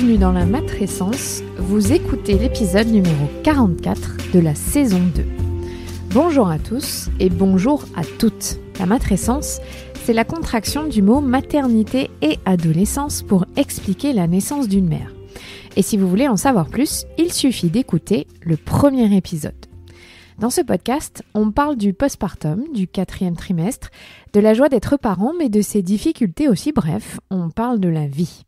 bienvenue dans la matrescence, vous écoutez l'épisode numéro 44 de la saison 2. Bonjour à tous et bonjour à toutes. La matrescence, c'est la contraction du mot maternité et adolescence pour expliquer la naissance d'une mère. Et si vous voulez en savoir plus, il suffit d'écouter le premier épisode. Dans ce podcast, on parle du postpartum, du 4e trimestre, de la joie d'être parent, mais de ses difficultés aussi, bref, on parle de la vie.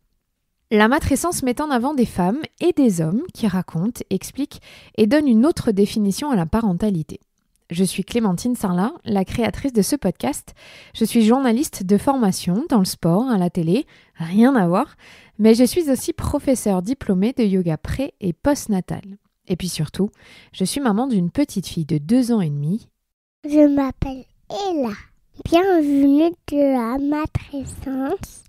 La matrescence met en avant des femmes et des hommes qui racontent, expliquent et donnent une autre définition à la parentalité. Je suis Clémentine Sarlat, la créatrice de ce podcast. Je suis journaliste de formation dans le sport, à la télé, rien à voir, mais je suis aussi professeure diplômée de yoga pré- et postnatal. Et puis surtout, je suis maman d'une petite fille de 2 ans et demi. Je m'appelle Ella. Bienvenue de la matrescence.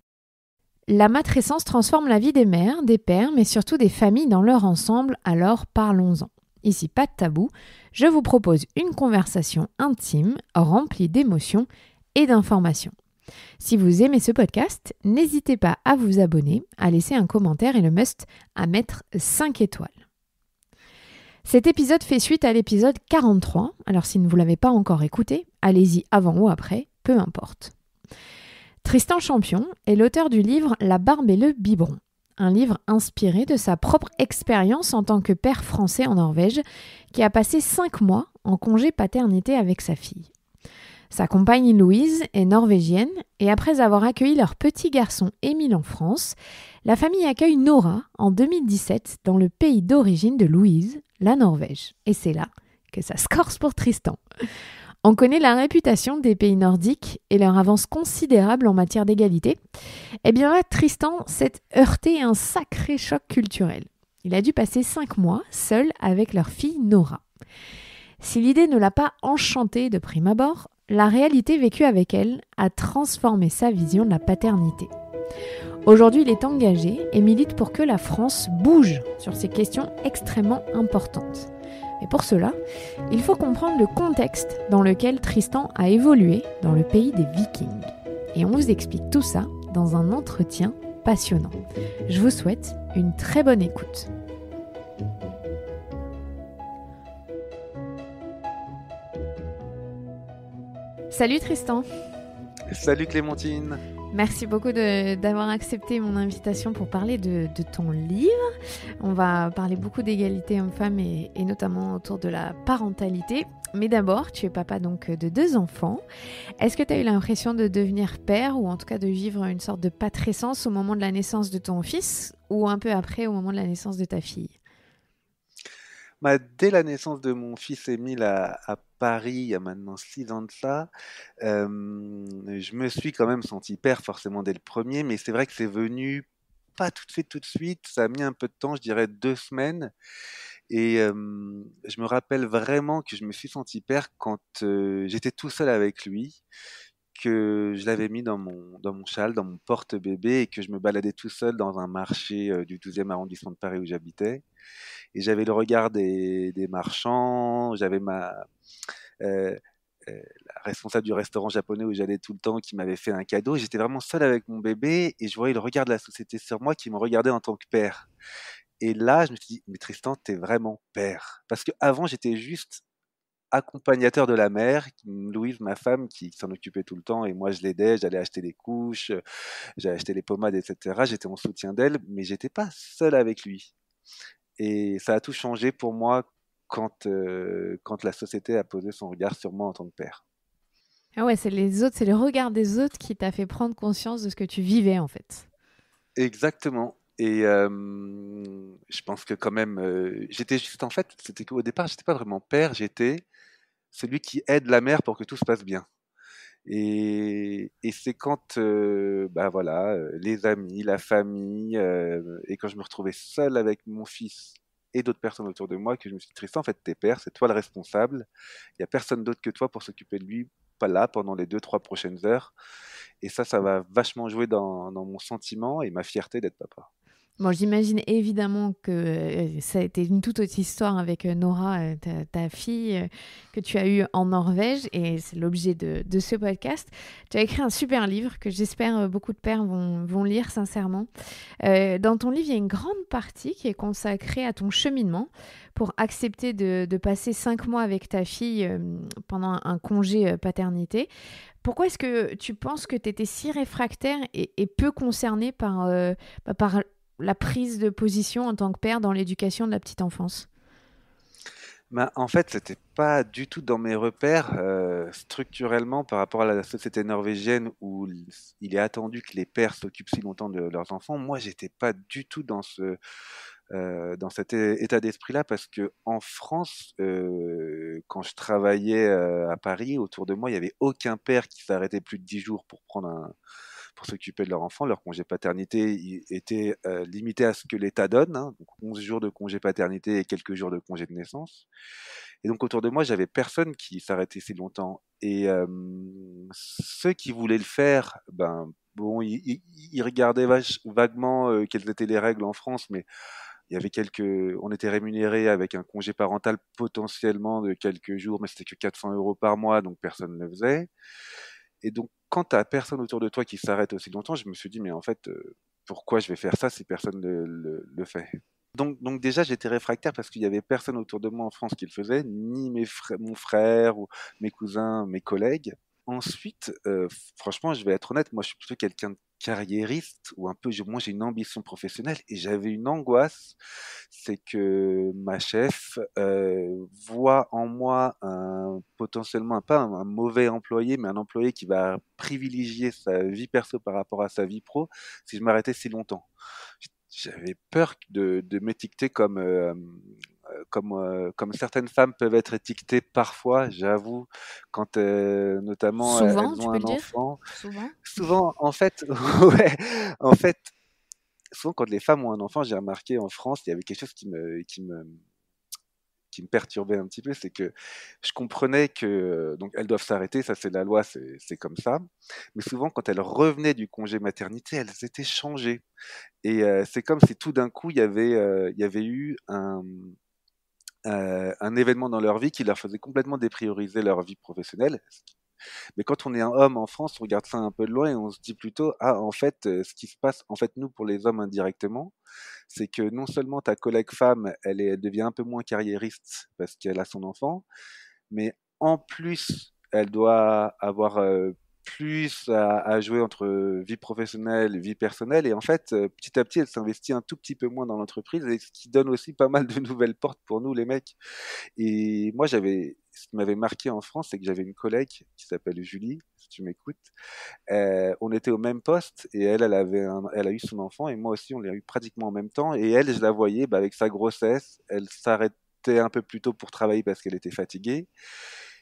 La matrescence transforme la vie des mères, des pères, mais surtout des familles dans leur ensemble, alors parlons-en. Ici, pas de tabou, je vous propose une conversation intime, remplie d'émotions et d'informations. Si vous aimez ce podcast, n'hésitez pas à vous abonner, à laisser un commentaire et le must à mettre 5 étoiles. Cet épisode fait suite à l'épisode 43, alors si vous ne l'avez pas encore écouté, allez-y avant ou après, peu importe. Tristan Champion est l'auteur du livre « La barbe et le biberon », un livre inspiré de sa propre expérience en tant que père français en Norvège, qui a passé 5 mois en congé paternité avec sa fille. Sa compagne Louise est norvégienne et après avoir accueilli leur petit garçon Émile en France, la famille accueille Nora en 2017 dans le pays d'origine de Louise, la Norvège. Et c'est là que ça se corse pour Tristan. On connaît la réputation des pays nordiques et leur avance considérable en matière d'égalité. Eh bien là, Tristan s'est heurté à un sacré choc culturel. Il a dû passer 5 mois seul avec leur fille Nora. Si l'idée ne l'a pas enchanté de prime abord, la réalité vécue avec elle a transformé sa vision de la paternité. Aujourd'hui, il est engagé et milite pour que la France bouge sur ces questions extrêmement importantes. Et pour cela, il faut comprendre le contexte dans lequel Tristan a évolué dans le pays des Vikings. Et on vous explique tout ça dans un entretien passionnant. Je vous souhaite une très bonne écoute. Salut Tristan. Salut Clémentine. Merci beaucoup d'avoir accepté mon invitation pour parler de ton livre. On va parler beaucoup d'égalité homme-femme et notamment autour de la parentalité. Mais d'abord, tu es papa donc de 2 enfants. Est-ce que tu as eu l'impression de devenir père ou en tout cas de vivre une sorte de patrescence au moment de la naissance de ton fils ou un peu après au moment de la naissance de ta fille ? Dès la naissance de mon fils Émile à Paris, il y a maintenant 6 ans de ça, je me suis quand même senti père forcément dès le premier, mais c'est vrai que c'est venu pas tout de suite, ça a mis un peu de temps, je dirais 2 semaines, et je me rappelle vraiment que je me suis senti père quand j'étais tout seul avec lui, que je l'avais mis dans mon châle, dans mon porte-bébé, et que je me baladais tout seul dans un marché du 12e arrondissement de Paris où j'habitais. Et j'avais le regard des marchands, j'avais euh, la responsable du restaurant japonais où j'allais tout le temps qui m'avait fait un cadeau. Et j'étais vraiment seul avec mon bébé et je voyais le regard de la société sur moi qui me regardait en tant que père. Et là, je me suis dit, mais Tristan, t'es vraiment père. Parce qu'avant, j'étais juste accompagnateur de la mère, Louise, ma femme, qui s'en occupait tout le temps et moi je l'aidais, j'allais acheter les couches, j'allais acheter les pommades, etc. J'étais en soutien d'elle, mais j'étais pas seul avec lui. Et ça a tout changé pour moi quand la société a posé son regard sur moi en tant que père. Ah ouais, c'est le regard des autres qui t'a fait prendre conscience de ce que tu vivais en fait. Exactement. Et je pense que quand même, j'étais juste en fait, c'était qu'au départ, j'étais pas vraiment père, j'étais celui qui aide la mère pour que tout se passe bien. Et c'est quand, voilà, les amis, la famille, et quand je me retrouvais seul avec mon fils et d'autres personnes autour de moi, que je me suis dit, Tristan, en fait, t'es père, c'est toi le responsable. Il n'y a personne d'autre que toi pour s'occuper de lui, pas là, pendant les 2, 3 prochaines heures. Et ça va vachement jouer dans mon sentiment et ma fierté d'être papa. Bon, j'imagine évidemment que ça a été une toute autre histoire avec Nora, ta fille, que tu as eue en Norvège, et c'est l'objet de ce podcast. Tu as écrit un super livre que j'espère beaucoup de pères vont lire sincèrement. Dans ton livre, il y a une grande partie qui est consacrée à ton cheminement pour accepter de passer 5 mois avec ta fille pendant un congé paternité. Pourquoi est-ce que tu penses que tu étais si réfractaire et peu concerné par la prise de position en tant que père dans l'éducation de la petite enfance? Ben, en fait, c'était pas du tout dans mes repères, structurellement par rapport à la société norvégienne où il est attendu que les pères s'occupent si longtemps de leurs enfants. Moi, j'étais pas du tout dans cet état d'esprit-là parce que en France, quand je travaillais à Paris, autour de moi, il y avait aucun père qui s'arrêtait plus de 10 jours pour s'occuper de leur enfant. Leur congé paternité était limité à ce que l'État donne, hein, donc 11 jours de congé paternité et quelques jours de congé de naissance. Et donc autour de moi, j'avais personne qui s'arrêtait si longtemps. Et ceux qui voulaient le faire, ben bon, ils regardaient vaguement quelles étaient les règles en France, mais il y avait on était rémunéré avec un congé parental potentiellement de quelques jours, mais c'était que 400 € par mois, donc personne ne le faisait. Et donc, quand t'as personne autour de toi qui s'arrête aussi longtemps, je me suis dit, mais en fait, pourquoi je vais faire ça si personne le fait? Donc déjà, j'étais réfractaire parce qu'il y avait personne autour de moi en France qui le faisait, ni mon frère ou mes cousins, mes collègues. Ensuite, franchement, je vais être honnête, moi, je suis plutôt quelqu'un de carriériste ou un peu, moi, j'ai une ambition professionnelle et j'avais une angoisse, c'est que ma chef voit en moi potentiellement pas un mauvais employé, mais un employé qui va privilégier sa vie perso par rapport à sa vie pro si je m'arrêtais si longtemps. J'avais peur de m'étiqueter comme certaines femmes peuvent être étiquetées parfois, j'avoue, quand notamment Souvent, elles tu ont peux le un dire? enfant. Souvent? Souvent, en fait, ouais, en fait, souvent quand les femmes ont un enfant, j'ai remarqué en France, il y avait quelque chose qui me perturbait un petit peu, c'est que je comprenais que donc elles doivent s'arrêter, ça c'est la loi, c'est comme ça. Mais souvent, quand elles revenaient du congé maternité, elles étaient changées. Et c'est comme si tout d'un coup, il y avait eu un événement dans leur vie qui leur faisait complètement déprioriser leur vie professionnelle. Mais quand on est un homme en France, on regarde ça un peu de loin et on se dit plutôt, ah, en fait, ce qui se passe, en fait, nous, pour les hommes indirectement, c'est que non seulement ta collègue femme, elle devient un peu moins carriériste parce qu'elle a son enfant, mais en plus, elle doit avoir plus à jouer entre vie professionnelle et vie personnelle. Et en fait, petit à petit, elle s'investit un tout petit peu moins dans l'entreprise, et ce qui donne aussi pas mal de nouvelles portes pour nous, les mecs. Et moi, ce qui m'avait marqué en France, c'est que j'avais une collègue qui s'appelle Julie, si tu m'écoutes. On était au même poste et elle a eu son enfant et moi aussi, on l'a eu pratiquement en même temps. Et elle, je la voyais, bah, avec sa grossesse, elle s'arrêtait un peu plus tôt pour travailler parce qu'elle était fatiguée.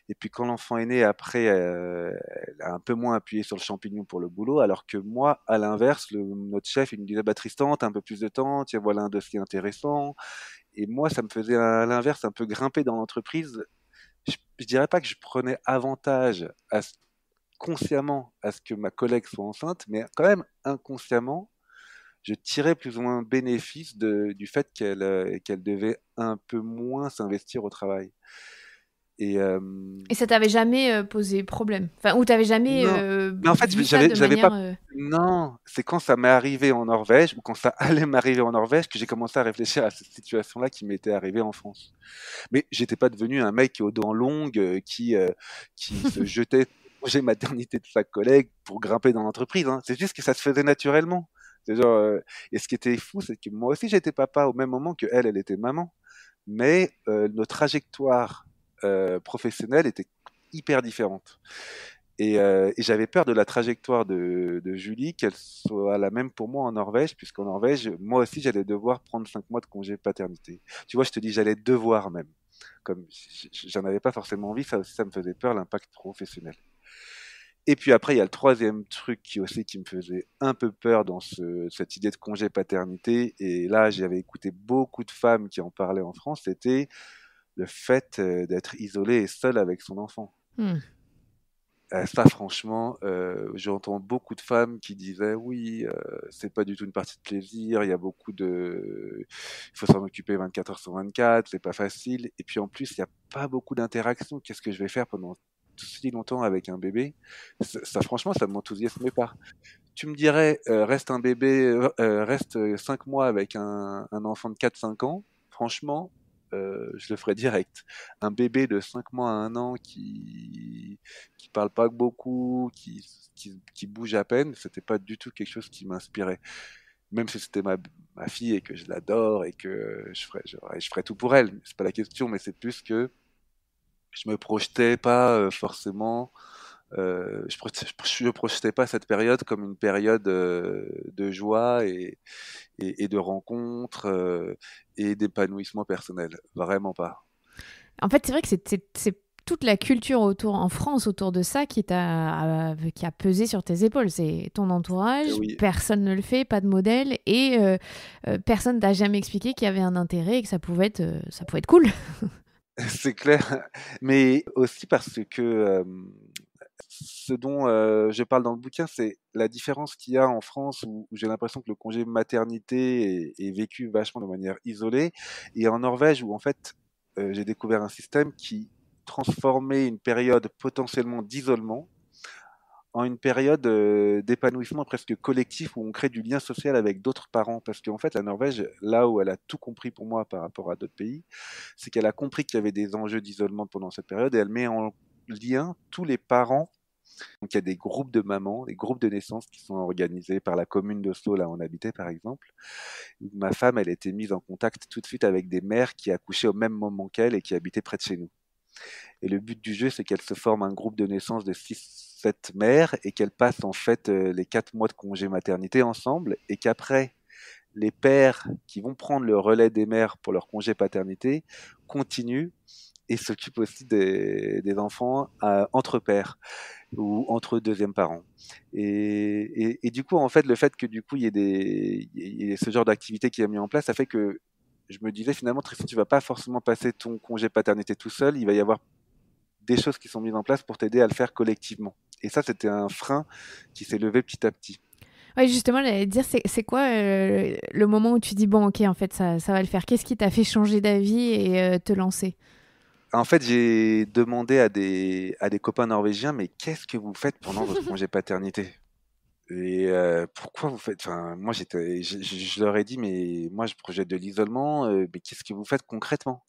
Et puis quand l'enfant est né, après, elle a un peu moins appuyé sur le champignon pour le boulot, alors que moi, à l'inverse, notre chef, il me disait, bah, Tristan, t'as un peu plus de temps, tiens, voilà un dossier intéressant. Et moi, ça me faisait à l'inverse un peu grimper dans l'entreprise. Je dirais pas que je prenais avantage consciemment à ce que ma collègue soit enceinte, mais quand même inconsciemment, je tirais plus ou moins bénéfice du fait qu'elle devait un peu moins s'investir au travail. Et Et ça t'avait jamais posé problème? Enfin, ou t'avais jamais non, mais en fait, vu ça de j'avais pas. manière... Non, c'est quand ça m'est arrivé en Norvège ou quand ça allait m'arriver en Norvège que j'ai commencé à réfléchir à cette situation-là qui m'était arrivée en France. Mais j'étais pas devenu un mec aux dents longues qui se jetait sur le projet maternité de sa collègue pour grimper dans l'entreprise. Hein. C'est juste que ça se faisait naturellement. C'est genre, et ce qui était fou, c'est que moi aussi j'étais papa au même moment que elle était maman. Mais nos trajectoires professionnelles étaient hyper différentes. Et j'avais peur de la trajectoire de Julie, qu'elle soit la même pour moi en Norvège, puisqu'en Norvège, moi aussi, j'allais devoir prendre 5 mois de congé paternité. Tu vois, je te dis, j'allais devoir même. Comme j'en avais pas forcément envie, ça aussi, ça me faisait peur, l'impact professionnel. Et puis après, il y a le troisième truc qui me faisait un peu peur dans cette idée de congé paternité. Et là, j'avais écouté beaucoup de femmes qui en parlaient en France, c'était le fait d'être isolé et seul avec son enfant. Hmm. Ça, franchement, j'entends beaucoup de femmes qui disaient oui, c'est pas du tout une partie de plaisir. Il y a beaucoup de, il faut s'en occuper 24 heures sur 24. C'est pas facile. Et puis en plus, il y a pas beaucoup d'interaction. Qu'est-ce que je vais faire pendant si longtemps avec un bébé? Ça, franchement, ça m'enthousiasme pas. Tu me dirais, reste un bébé, reste 5 mois avec un enfant de 4-5 ans. Franchement, je le ferais direct. Un bébé de 5 mois à 1 an qui parle pas beaucoup, qui bouge à peine, c'était pas du tout quelque chose qui m'inspirait. Même si c'était ma fille et que je l'adore et que je ferais tout pour elle. C'est pas la question, mais c'est plus que je me projetais pas forcément je projetais pas cette période comme une période de joie et de rencontres et d'épanouissement personnel. Vraiment pas. En fait, c'est vrai que c'est toute la culture autour, en France autour de ça qui a pesé sur tes épaules. C'est ton entourage, Oui, personne ne le fait, pas de modèle, et personne t'a jamais expliqué qu'il y avait un intérêt et que ça pouvait être cool. c'est clair. Mais aussi parce que ce dont je parle dans le bouquin, c'est la différence qu'il y a en France où j'ai l'impression que le congé maternité est vécu vachement de manière isolée, et en Norvège où en fait j'ai découvert un système qui transformait une période potentiellement d'isolement en une période d'épanouissement presque collectif où on crée du lien social avec d'autres parents. Parce qu'en fait, la Norvège, là où elle a tout compris pour moi par rapport à d'autres pays, c'est qu'elle a compris qu'il y avait des enjeux d'isolement pendant cette période et elle met en lien tous les parents. Donc il y a des groupes de mamans, des groupes de naissance qui sont organisés par la commune d'Oslo, là où on habitait par exemple. Ma femme, elle était mise en contact tout de suite avec des mères qui accouchaient au même moment qu'elle et qui habitaient près de chez nous. Et le but du jeu, c'est qu'elle se forme un groupe de naissance de 6, 7 mères et qu'elles passent en fait les 4 mois de congé maternité ensemble et qu'après, les pères qui vont prendre le relais des mères pour leur congé paternité continuent et s'occupent aussi des enfants entre pères ou entre deuxièmes parents. Et du coup, en fait, le fait que du coup, il y ait ce genre d'activité qui est mis en place, ça fait que je me disais finalement, Tristan, tu vas pas forcément passer ton congé paternité tout seul, il va y avoir des choses qui sont mises en place pour t'aider à le faire collectivement. Et ça, c'était un frein qui s'est levé petit à petit. Ouais, justement, j'allais te dire, c'est quoi le moment où tu dis, bon, ok, en fait, ça va le faire. Qu'est-ce qui t'a fait changer d'avis et te lancer? En fait, j'ai demandé à des copains norvégiens, mais qu'est-ce que vous faites pendant votre congé paternité? Et pourquoi vous faites... Enfin, moi, je leur ai dit, mais moi, je projette de l'isolement, mais qu'est-ce que vous faites concrètement?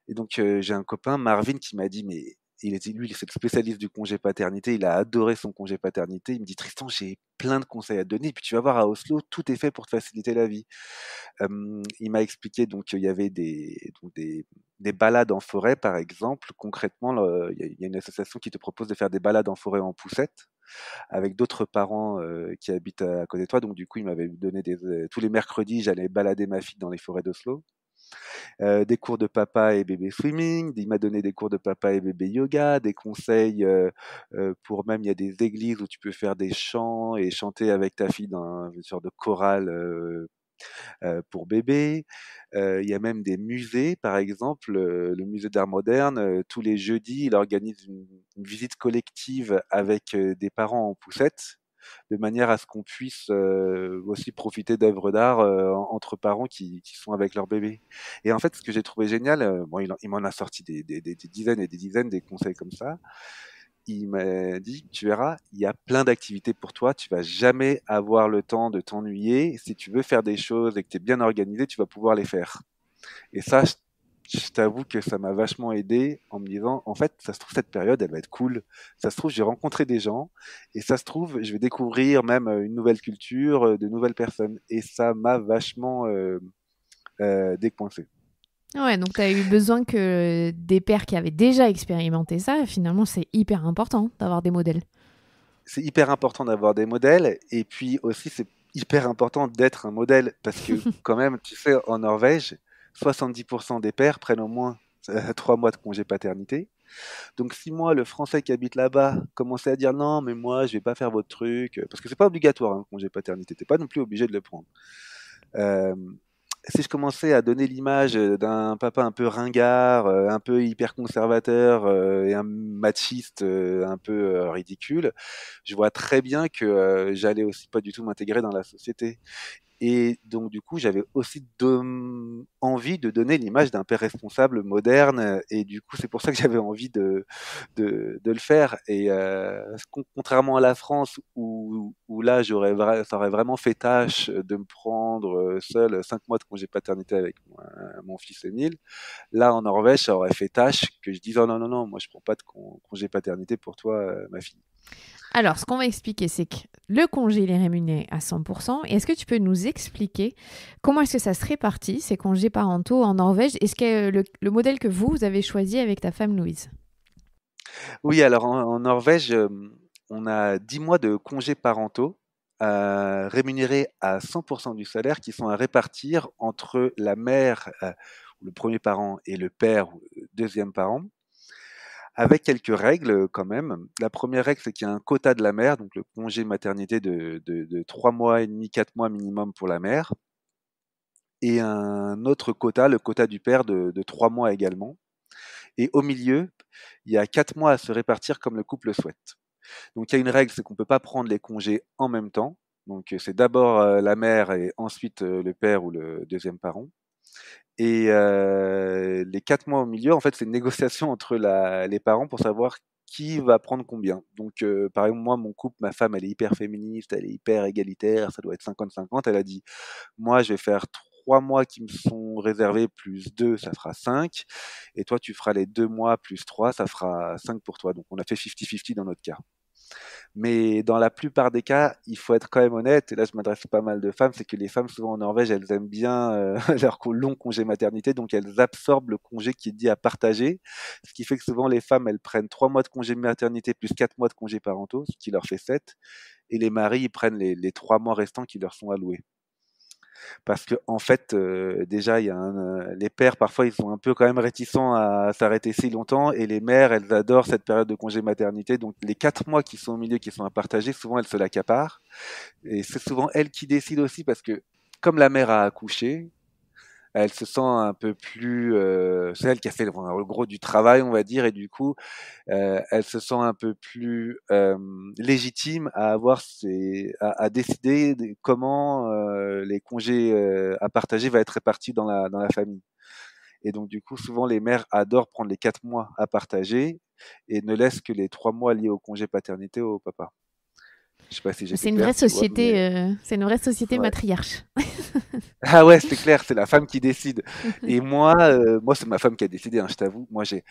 Et donc, j'ai un copain, Marvin, qui m'a dit, mais lui, c'est le spécialiste du congé paternité, il a adoré son congé paternité. Il me dit, Tristan, j'ai plein de conseils à te donner. Et puis, tu vas voir, à Oslo, tout est fait pour te faciliter la vie. Il m'a expliqué donc qu'il y avait des balades en forêt, par exemple. Concrètement, il y a une association qui te propose de faire des balades en forêt en poussette avec d'autres parents qui habitent à côté de toi. Donc, du coup, il m'avait donné tous les mercredis, j'allais balader ma fille dans les forêts d'Oslo. Des cours de papa et bébé swimming. Il m'a donné des cours de papa et bébé yoga, des conseils pour même, il y a des églises où tu peux faire des chants et chanter avec ta fille dans une sorte de chorale pour bébé. Il y a même des musées, par exemple, le musée d'art moderne, tous les jeudis, il organise une visite collective avec des parents en poussette, de manière à ce qu'on puisse aussi profiter d'œuvres d'art entre parents qui sont avec leur bébé. Et en fait, ce que j'ai trouvé génial, bon, il m'en a sorti des dizaines et des dizaines des conseils comme ça. Il m'a dit, tu verras, il y a plein d'activités pour toi, tu vas jamais avoir le temps de t'ennuyer. Si tu veux faire des choses et que tu es bien organisé, tu vas pouvoir les faire. Et ça, je t'avoue que ça m'a vachement aidé en me disant, en fait, ça se trouve, cette période, elle va être cool. Ça se trouve, j'ai rencontré des gens et ça se trouve, je vais découvrir même une nouvelle culture, de nouvelles personnes. Et ça m'a vachement décoincé. Ouais, donc tu as eu besoin que des pères qui avaient déjà expérimenté ça, finalement, c'est hyper important d'avoir des modèles. C'est hyper important d'avoir des modèles et puis aussi, c'est hyper important d'être un modèle parce que quand même, tu sais, en Norvège, 70% des pères prennent au moins 3 mois de congé paternité. Donc si moi, le Français qui habite là-bas, commençait à dire non, mais moi, je vais pas faire votre truc, parce que c'est pas obligatoire, hein, le congé paternité, t'es pas non plus obligé de le prendre. Euh, si je commençais à donner l'image d'un papa un peu ringard, un peu hyper conservateur et un machiste un peu ridicule, je vois très bien que j'allais aussi pas du tout m'intégrer dans la société. Et donc, du coup, j'avais aussi envie de donner l'image d'un père responsable moderne. Et du coup, c'est pour ça que j'avais envie de le faire. Et contrairement à la France, où là, ça aurait vraiment fait tâche de me prendre seul 5 mois de congé paternité avec mon fils Émile, là, en Norvège, ça aurait fait tâche que je dise, oh non, non, non, moi, je prends pas de congé paternité pour toi, ma fille. Alors, ce qu'on va expliquer, c'est que le congé, il est rémunéré à 100%. Et est-ce que tu peux nous expliquer comment est-ce que ça se répartit, ces congés parentaux en Norvège? Est-ce que le modèle que vous avez choisi avec ta femme Louise? Oui, alors en Norvège, on a 10 mois de congés parentaux rémunérés à 100% du salaire qui sont à répartir entre la mère, le premier parent, et le père, ou le deuxième parent, avec quelques règles quand même. La première règle, c'est qu'il y a un quota de la mère, donc le congé maternité de 3 mois et demi, 4 mois minimum pour la mère, et un autre quota, le quota du père de 3 mois également. Et au milieu, il y a 4 mois à se répartir comme le couple le souhaite. Donc il y a une règle, c'est qu'on ne peut pas prendre les congés en même temps. Donc c'est d'abord la mère et ensuite le père ou le deuxième parent. Et les 4 mois au milieu, en fait, c'est une négociation entre les parents pour savoir qui va prendre combien. Donc par exemple, moi, mon couple, ma femme, elle est hyper féministe, elle est hyper égalitaire, ça doit être 50-50. Elle a dit, moi, je vais faire 3 mois qui me sont réservés plus 2, ça fera 5. Et toi, tu feras les 2 mois plus 3, ça fera 5 pour toi. Donc on a fait 50-50 dans notre cas. Mais dans la plupart des cas, il faut être quand même honnête, et là je m'adresse à pas mal de femmes, c'est que les femmes souvent en Norvège, elles aiment bien leur long congé maternité, donc elles absorbent le congé qui est dit à partager, ce qui fait que souvent les femmes, elles prennent 3 mois de congé maternité plus 4 mois de congé parentaux, ce qui leur fait 7, et les maris, ils prennent les 3 mois restants qui leur sont alloués. Parce que en fait, déjà, les pères parfois ils sont un peu quand même réticents à s'arrêter si longtemps, et les mères elles adorent cette période de congé maternité. Donc les 4 mois qui sont au milieu, qui sont à partager, souvent elles se l'accaparent, et c'est souvent elles qui décident aussi parce que comme la mère a accouché, elle se sent un peu plus, c'est elle qui a fait le gros du travail, on va dire, et du coup, elle se sent un peu plus légitime à à décider comment les congés à partager va être répartis dans la famille. Et donc, du coup, souvent, les mères adorent prendre les 4 mois à partager et ne laissent que les 3 mois liés au congé paternité au papa. Je sais pas si j'étais C'est une vraie clair, tu vois, société, mais c'est une vraie société ouais. matriarche. Ah ouais, c'est clair, c'est la femme qui décide. Et moi, c'est ma femme qui a décidé, hein, je t'avoue. C'est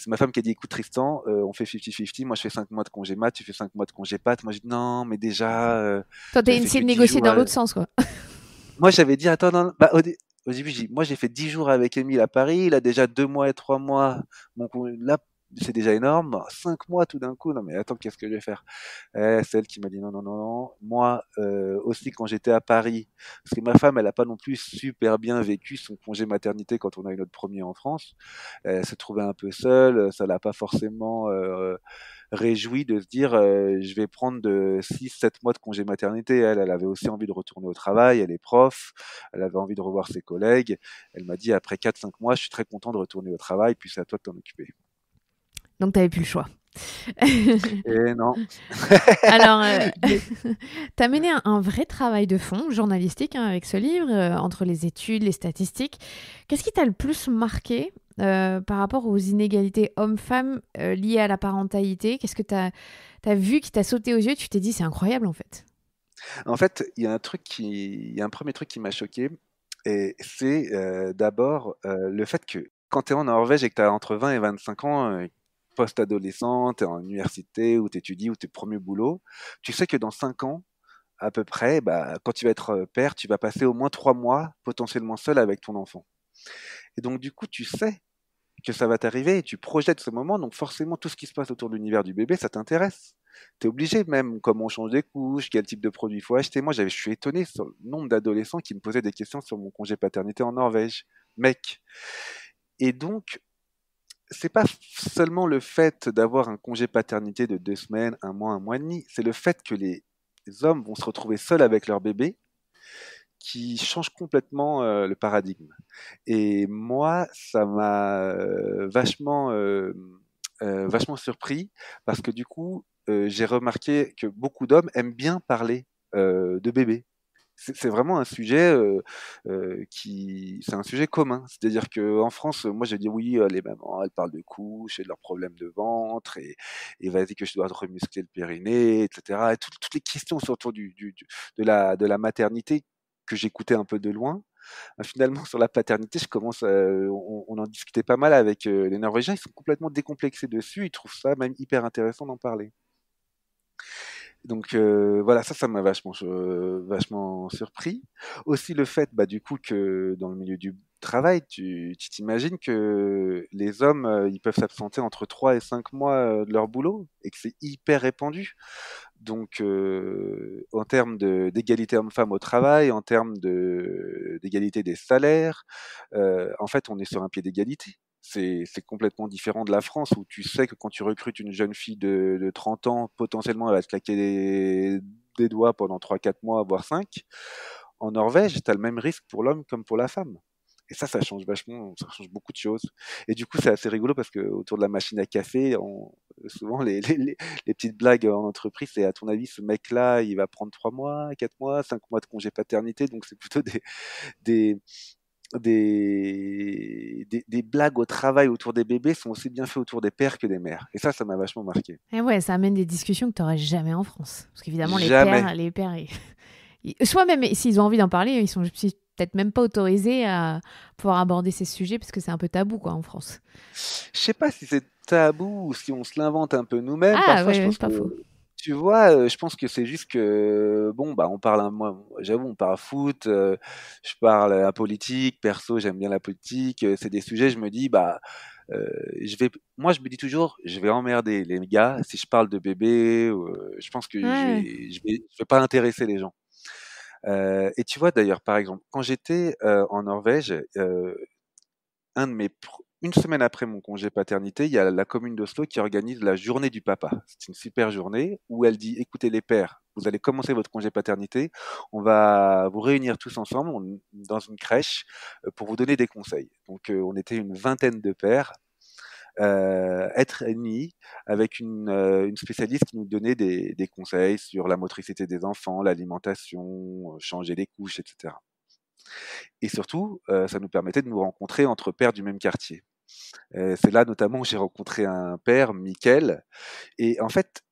ma femme qui a dit, écoute Tristan, on fait 50-50, moi je fais 5 mois de congé mat, tu fais 5 mois de congé pat. Moi je dis, non, mais déjà, Toi, t'as j'avais fait essayé que de 10 négocier jours. dans l'autre sens, quoi. Moi j'avais dit, attends, non, bah, au début, moi j'ai fait 10 jours avec Émile à Paris, il a déjà 2 mois et 3 mois. Là, c'est déjà énorme. 5 mois tout d'un coup, non mais attends, qu'est-ce que je vais faire? C'est elle qui m'a dit non, non, non, non. Moi aussi, quand j'étais à Paris, parce que ma femme, elle n'a pas non plus super bien vécu son congé maternité quand on a eu notre premier en France. Elle se trouvait un peu seule, ça l'a pas forcément réjoui de se dire je vais prendre de 6-7 mois de congé maternité. Elle avait aussi envie de retourner au travail, elle est prof, elle avait envie de revoir ses collègues. Elle m'a dit après 4-5 mois, je suis très content de retourner au travail, puis c'est à toi de t'en occuper. Donc, t'avais plus le choix. Et non. Alors, tu as mené un vrai travail de fond journalistique hein, avec ce livre, entre les études, les statistiques. Qu'est-ce qui t'a le plus marqué par rapport aux inégalités hommes-femmes liées à la parentalité? Qu'est-ce que tu as vu qui t'a sauté aux yeux? Tu t'es dit, c'est incroyable en fait. En fait, il y a un premier truc qui m'a choqué, et c'est d'abord le fait que quand tu es en Norvège et que tu as entre 20 et 25 ans, post-adolescent, tu es en université ou tu étudies ou tes premiers boulots, tu sais que dans 5 ans, à peu près, bah, quand tu vas être père, tu vas passer au moins 3 mois potentiellement seul avec ton enfant. Et donc, du coup, tu sais que ça va t'arriver et tu projettes ce moment, donc forcément, tout ce qui se passe autour de l'univers du bébé, ça t'intéresse. T'es obligé même, comment on change des couches, quel type de produit il faut acheter. Moi, je suis étonné sur le nombre d'adolescents qui me posaient des questions sur mon congé paternité en Norvège. Mec. Et donc, c'est pas seulement le fait d'avoir un congé paternité de 2 semaines, un mois et demi, c'est le fait que les hommes vont se retrouver seuls avec leur bébé qui change complètement le paradigme. Et moi, ça m'a vachement surpris parce que du coup, j'ai remarqué que beaucoup d'hommes aiment bien parler de bébés. C'est vraiment un sujet c'est un sujet commun. C'est-à-dire qu'en France, moi j'ai dit oui, les mamans, elles parlent de couches et de leurs problèmes de ventre et vas-y que je dois remuscler le périnée, etc. Et toutes les questions autour de la maternité que j'écoutais un peu de loin. Finalement, sur la paternité, on en discutait pas mal avec les Norvégiens. Ils sont complètement décomplexés dessus. Ils trouvent ça même hyper intéressant d'en parler. Donc voilà, ça m'a vachement surpris. Aussi le fait, bah, du coup, que dans le milieu du travail, tu t'imagines que les hommes, ils peuvent s'absenter entre 3 et 5 mois de leur boulot et que c'est hyper répandu. Donc, en termes d'égalité homme-femme au travail, en termes d'égalité des salaires, en fait, on est sur un pied d'égalité. C'est complètement différent de la France où tu sais que quand tu recrutes une jeune fille de 30 ans, potentiellement elle va te claquer des doigts pendant 3, 4 mois, voire 5. En Norvège, tu as le même risque pour l'homme comme pour la femme. Et ça change vachement, ça change beaucoup de choses. Et du coup, c'est assez rigolo parce que autour de la machine à café, souvent les petites blagues en entreprise, c'est à ton avis, ce mec-là, il va prendre 3 mois, 4 mois, 5 mois de congé paternité. Donc c'est plutôt des, des blagues au travail autour des bébés sont aussi bien faites autour des pères que des mères. Et ça m'a vachement marqué. Et ouais, ça amène des discussions que tu n'aurais jamais en France. Parce qu'évidemment, Jamais. les pères soit même s'ils ont envie d'en parler, ils sont peut-être même pas autorisés à pouvoir aborder ces sujets parce que c'est un peu tabou quoi en France. Je sais pas si c'est tabou ou si on se l'invente un peu nous-mêmes. Ah Parfois, oui, je oui, pense c'est pas que, faux. tu vois, je pense que c'est juste que, bon, bah, on parle, moi, j'avoue, on parle foot, je parle politique, perso, j'aime bien la politique, c'est des sujets, je me dis, bah, euh, moi, je me dis toujours, je vais emmerder les gars si je parle de bébé, je pense que Ouais. je vais pas intéresser les gens. Et tu vois, d'ailleurs, par exemple, quand j'étais en Norvège, une semaine après mon congé paternité, il y a la commune d'Oslo qui organise la journée du papa. C'est une super journée où elle dit, écoutez les pères, vous allez commencer votre congé paternité, on va vous réunir tous ensemble dans une crèche pour vous donner des conseils. Donc on était une vingtaine de pères être réunis avec une spécialiste qui nous donnait des conseils sur la motricité des enfants, l'alimentation, changer les couches, etc. Et surtout, ça nous permettait de nous rencontrer entre pères du même quartier. C'est là notamment où j'ai rencontré un père, Mickaël. Et en fait,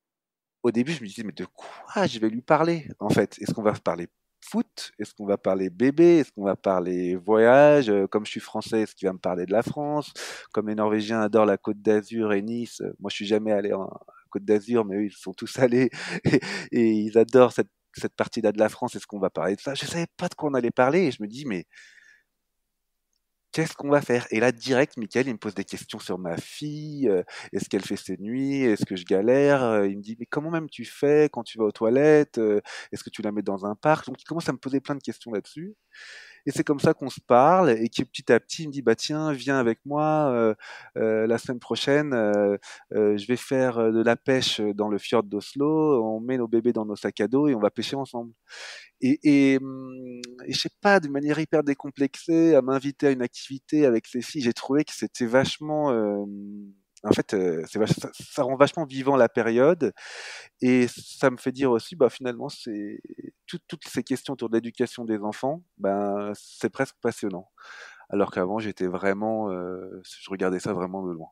au début, je me disais, mais de quoi je vais lui parler en fait? Est-ce qu'on va parler foot? Est-ce qu'on va parler bébé? Est-ce qu'on va parler voyage? Comme je suis français, est-ce qu'il va me parler de la France? Comme les Norvégiens adorent la Côte d'Azur et Nice, moi je suis jamais allé en Côte d'Azur, mais eux ils sont tous allés et ils adorent cette partie-là de la France. Est-ce qu'on va parler de ça? Je savais pas de quoi on allait parler et je me dis, mais qu'est-ce qu'on va faire? Et là, direct, Mickaël, il me pose des questions sur ma fille. Est-ce qu'elle fait ses nuits? Est-ce que je galère? Il me dit, mais comment même tu fais quand tu vas aux toilettes? Est-ce que tu la mets dans un parc? Donc, il commence à me poser plein de questions là-dessus. Et c'est comme ça qu'on se parle et que petit à petit, il me dit, bah tiens, viens avec moi la semaine prochaine. Je vais faire de la pêche dans le fjord d'Oslo. On met nos bébés dans nos sacs à dos et on va pêcher ensemble. Et je sais pas, d'une manière hyper décomplexée, à m'inviter à une activité avec ses filles, j'ai trouvé que c'était vachement, en fait, ça rend vachement vivant la période, et ça me fait dire aussi, bah finalement, toutes ces questions autour de l'éducation des enfants, ben c'est presque passionnant. Alors qu'avant, j'étais vraiment, je regardais ça vraiment de loin.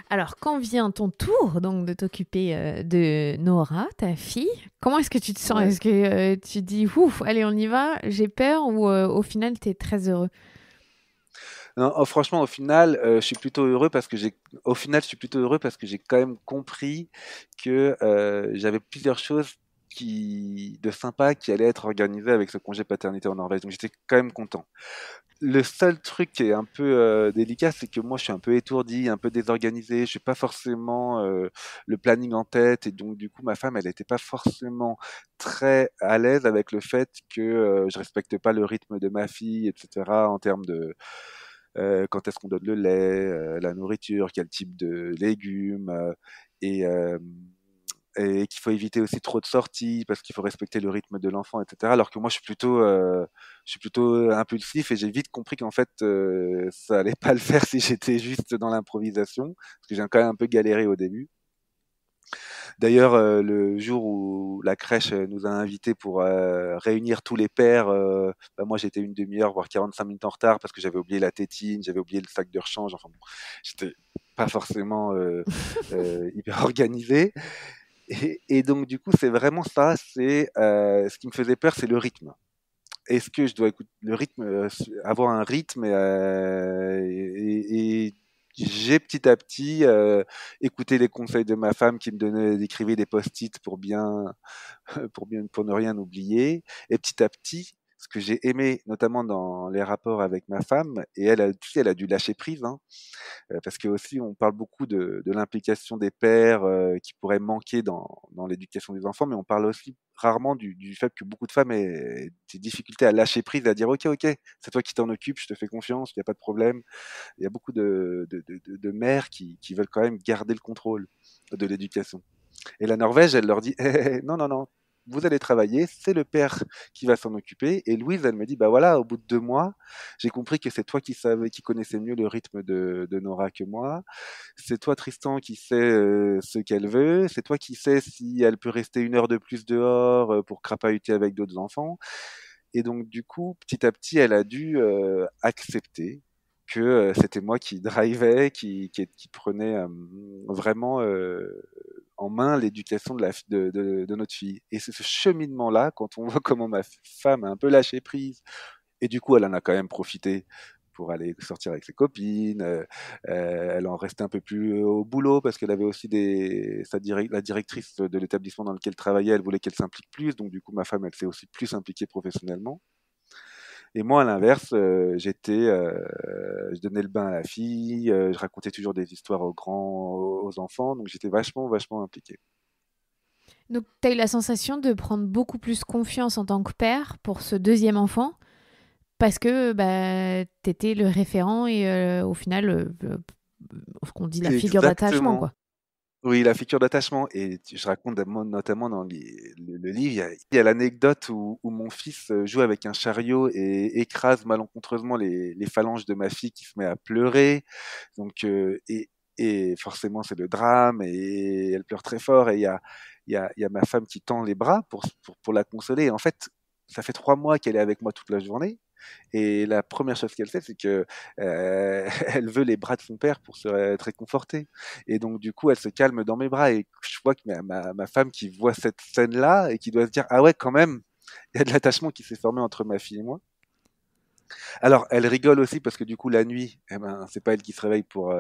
Alors, quand vient ton tour donc de t'occuper de Nora, ta fille, comment est-ce que tu te sens? Ouais. Est-ce que tu dis ouf, allez, on y va, j'ai peur ou au final, tu es très heureux? Non, oh, franchement, je suis plutôt heureux parce que au final, je suis plutôt heureux parce que j'ai quand même compris que j'avais plusieurs choses de sympa qui allaient être organisées avec ce congé paternité en Norvège. Donc j'étais quand même content. Le seul truc qui est un peu délicat, c'est que moi, je suis un peu étourdi, un peu désorganisé. Je n'ai pas forcément le planning en tête, et donc du coup, ma femme, elle n'était pas forcément très à l'aise avec le fait que je respecte pas le rythme de ma fille, etc. En termes de quand est-ce qu'on donne le lait, la nourriture, quel type de légumes. Et et qu'il faut éviter aussi trop de sorties parce qu'il faut respecter le rythme de l'enfant, etc. Alors que moi, je suis plutôt impulsif et j'ai vite compris qu'en fait, ça allait pas le faire si j'étais juste dans l'improvisation, parce que j'ai quand même un peu galéré au début. D'ailleurs, le jour où la crèche nous a invités pour réunir tous les pères, bah, moi j'étais une demi-heure, voire 45 minutes en retard parce que j'avais oublié la tétine, j'avais oublié le sac de rechange. Enfin bon, j'étais pas forcément hyper organisé. Et donc du coup, c'est vraiment ça. C'est ce qui me faisait peur, c'est le rythme. Est-ce que je dois écouter le rythme, avoir un rythme et j'ai petit à petit écouté les conseils de ma femme qui me donnait d'écrire des post-it pour ne rien oublier. Et petit à petit, ce que j'ai aimé, notamment dans les rapports avec ma femme, et tu sais, elle a dû lâcher prise, hein, parce que aussi on parle beaucoup de l'implication des pères qui pourrait manquer dans l'éducation des enfants, mais on parle aussi rarement du fait que beaucoup de femmes aient des difficultés à lâcher prise, à dire ok, ok, c'est toi qui t'en occupes, je te fais confiance, il n'y a pas de problème. Il y a beaucoup de mères qui veulent quand même garder le contrôle de l'éducation. Et la Norvège, elle leur dit non, non, non, vous allez travailler, c'est le père qui va s'en occuper. Et Louise, elle me dit bah voilà, au bout de 2 mois, j'ai compris que c'est toi qui connaissais mieux le rythme de Nora que moi. C'est toi, Tristan, qui sais ce qu'elle veut. C'est toi qui sais si elle peut rester 1 heure de plus dehors pour crapahuter avec d'autres enfants. Et donc, du coup, petit à petit, elle a dû accepter que c'était moi qui drivais, qui prenait vraiment en main l'éducation de notre fille. Et c'est ce cheminement-là, quand on voit comment ma femme a un peu lâché prise, et du coup, elle en a quand même profité pour aller sortir avec ses copines. Elle en restait un peu plus au boulot parce qu'elle avait aussi la directrice de l'établissement dans lequel elle travaillait, elle voulait qu'elle s'implique plus. Donc, du coup, ma femme, elle s'est aussi plus impliquée professionnellement. Et moi, à l'inverse, je donnais le bain à la fille, je racontais toujours des histoires aux enfants, donc j'étais vachement, vachement impliqué. Donc, tu as eu la sensation de prendre beaucoup plus confiance en tant que père pour ce deuxième enfant parce que bah, tu étais le référent et au final, ce qu'on dit la figure d'attachement, Exactement. quoi. Oui, la figure d'attachement. Et je raconte notamment dans le livre, il y a l'anecdote où mon fils joue avec un chariot et écrase malencontreusement les phalanges de ma fille qui se met à pleurer. Donc, et forcément, c'est le drame et elle pleure très fort. Et il y a ma femme qui tend les bras pour la consoler. Et en fait, ça fait 3 mois qu'elle est avec moi toute la journée. Et la première chose qu'elle fait, c'est que elle veut les bras de son père pour se réconforter. Et donc, du coup, elle se calme dans mes bras. Et je vois que ma femme qui voit cette scène-là et qui doit se dire, ah ouais, quand même, il y a de l'attachement qui s'est formé entre ma fille et moi. Alors, elle rigole aussi parce que du coup, la nuit, eh ben, c'est pas elle qui se réveille pour,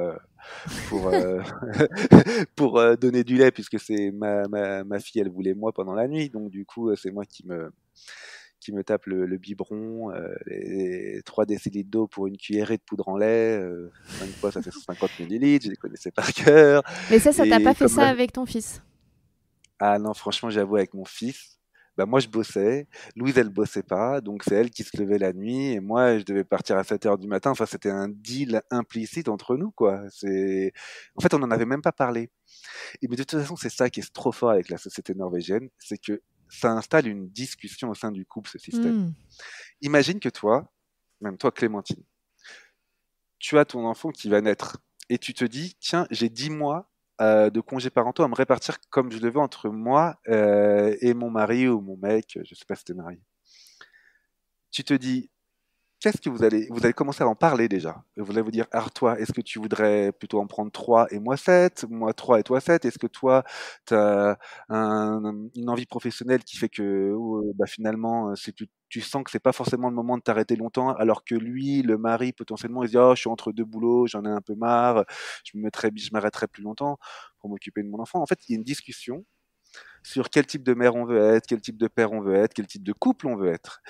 pour donner du lait, puisque c'est ma fille, elle voulait moi pendant la nuit. Donc, du coup, c'est moi qui me tape le biberon, les 3 décilitres d'eau pour une cuillerée de poudre en lait. 5 fois, ça fait 150 millilitres, je les connaissais par cœur. Mais ça t'a Et pas fait comme ça avec ton fils? ah non, franchement, j'avoue, avec mon fils, bah moi je bossais, Louise elle bossait pas, donc c'est elle qui se levait la nuit et moi je devais partir à 7 heures du matin. Enfin, c'était un deal implicite entre nous, quoi. En fait, on n'en avait même pas parlé. Et mais de toute façon, c'est ça qui est trop fort avec la société norvégienne, c'est que ça installe une discussion au sein du couple, ce système. Hmm. Imagine que toi, même toi Clémentine, tu as ton enfant qui va naître et tu te dis, tiens, j'ai 10 mois de congés parentaux à me répartir comme je le veux entre moi et mon mari ou mon mec, je sais pas si t'es marié. Tu te dis, qu'est-ce que vous allez commencer à en parler déjà. Vous allez vous dire, alors toi, est-ce que tu voudrais plutôt en prendre 3 et moi 7, moi 3 et toi 7? Est-ce que toi, tu as une envie professionnelle qui fait que bah, finalement, tu sens que c'est pas forcément le moment de t'arrêter longtemps, alors que lui, le mari, potentiellement, il se dit, oh, je suis entre 2 boulots, j'en ai un peu marre, je m'arrêterai plus longtemps pour m'occuper de mon enfant. En fait, il y a une discussion sur quel type de mère on veut être, quel type de père on veut être, quel type de couple on veut être.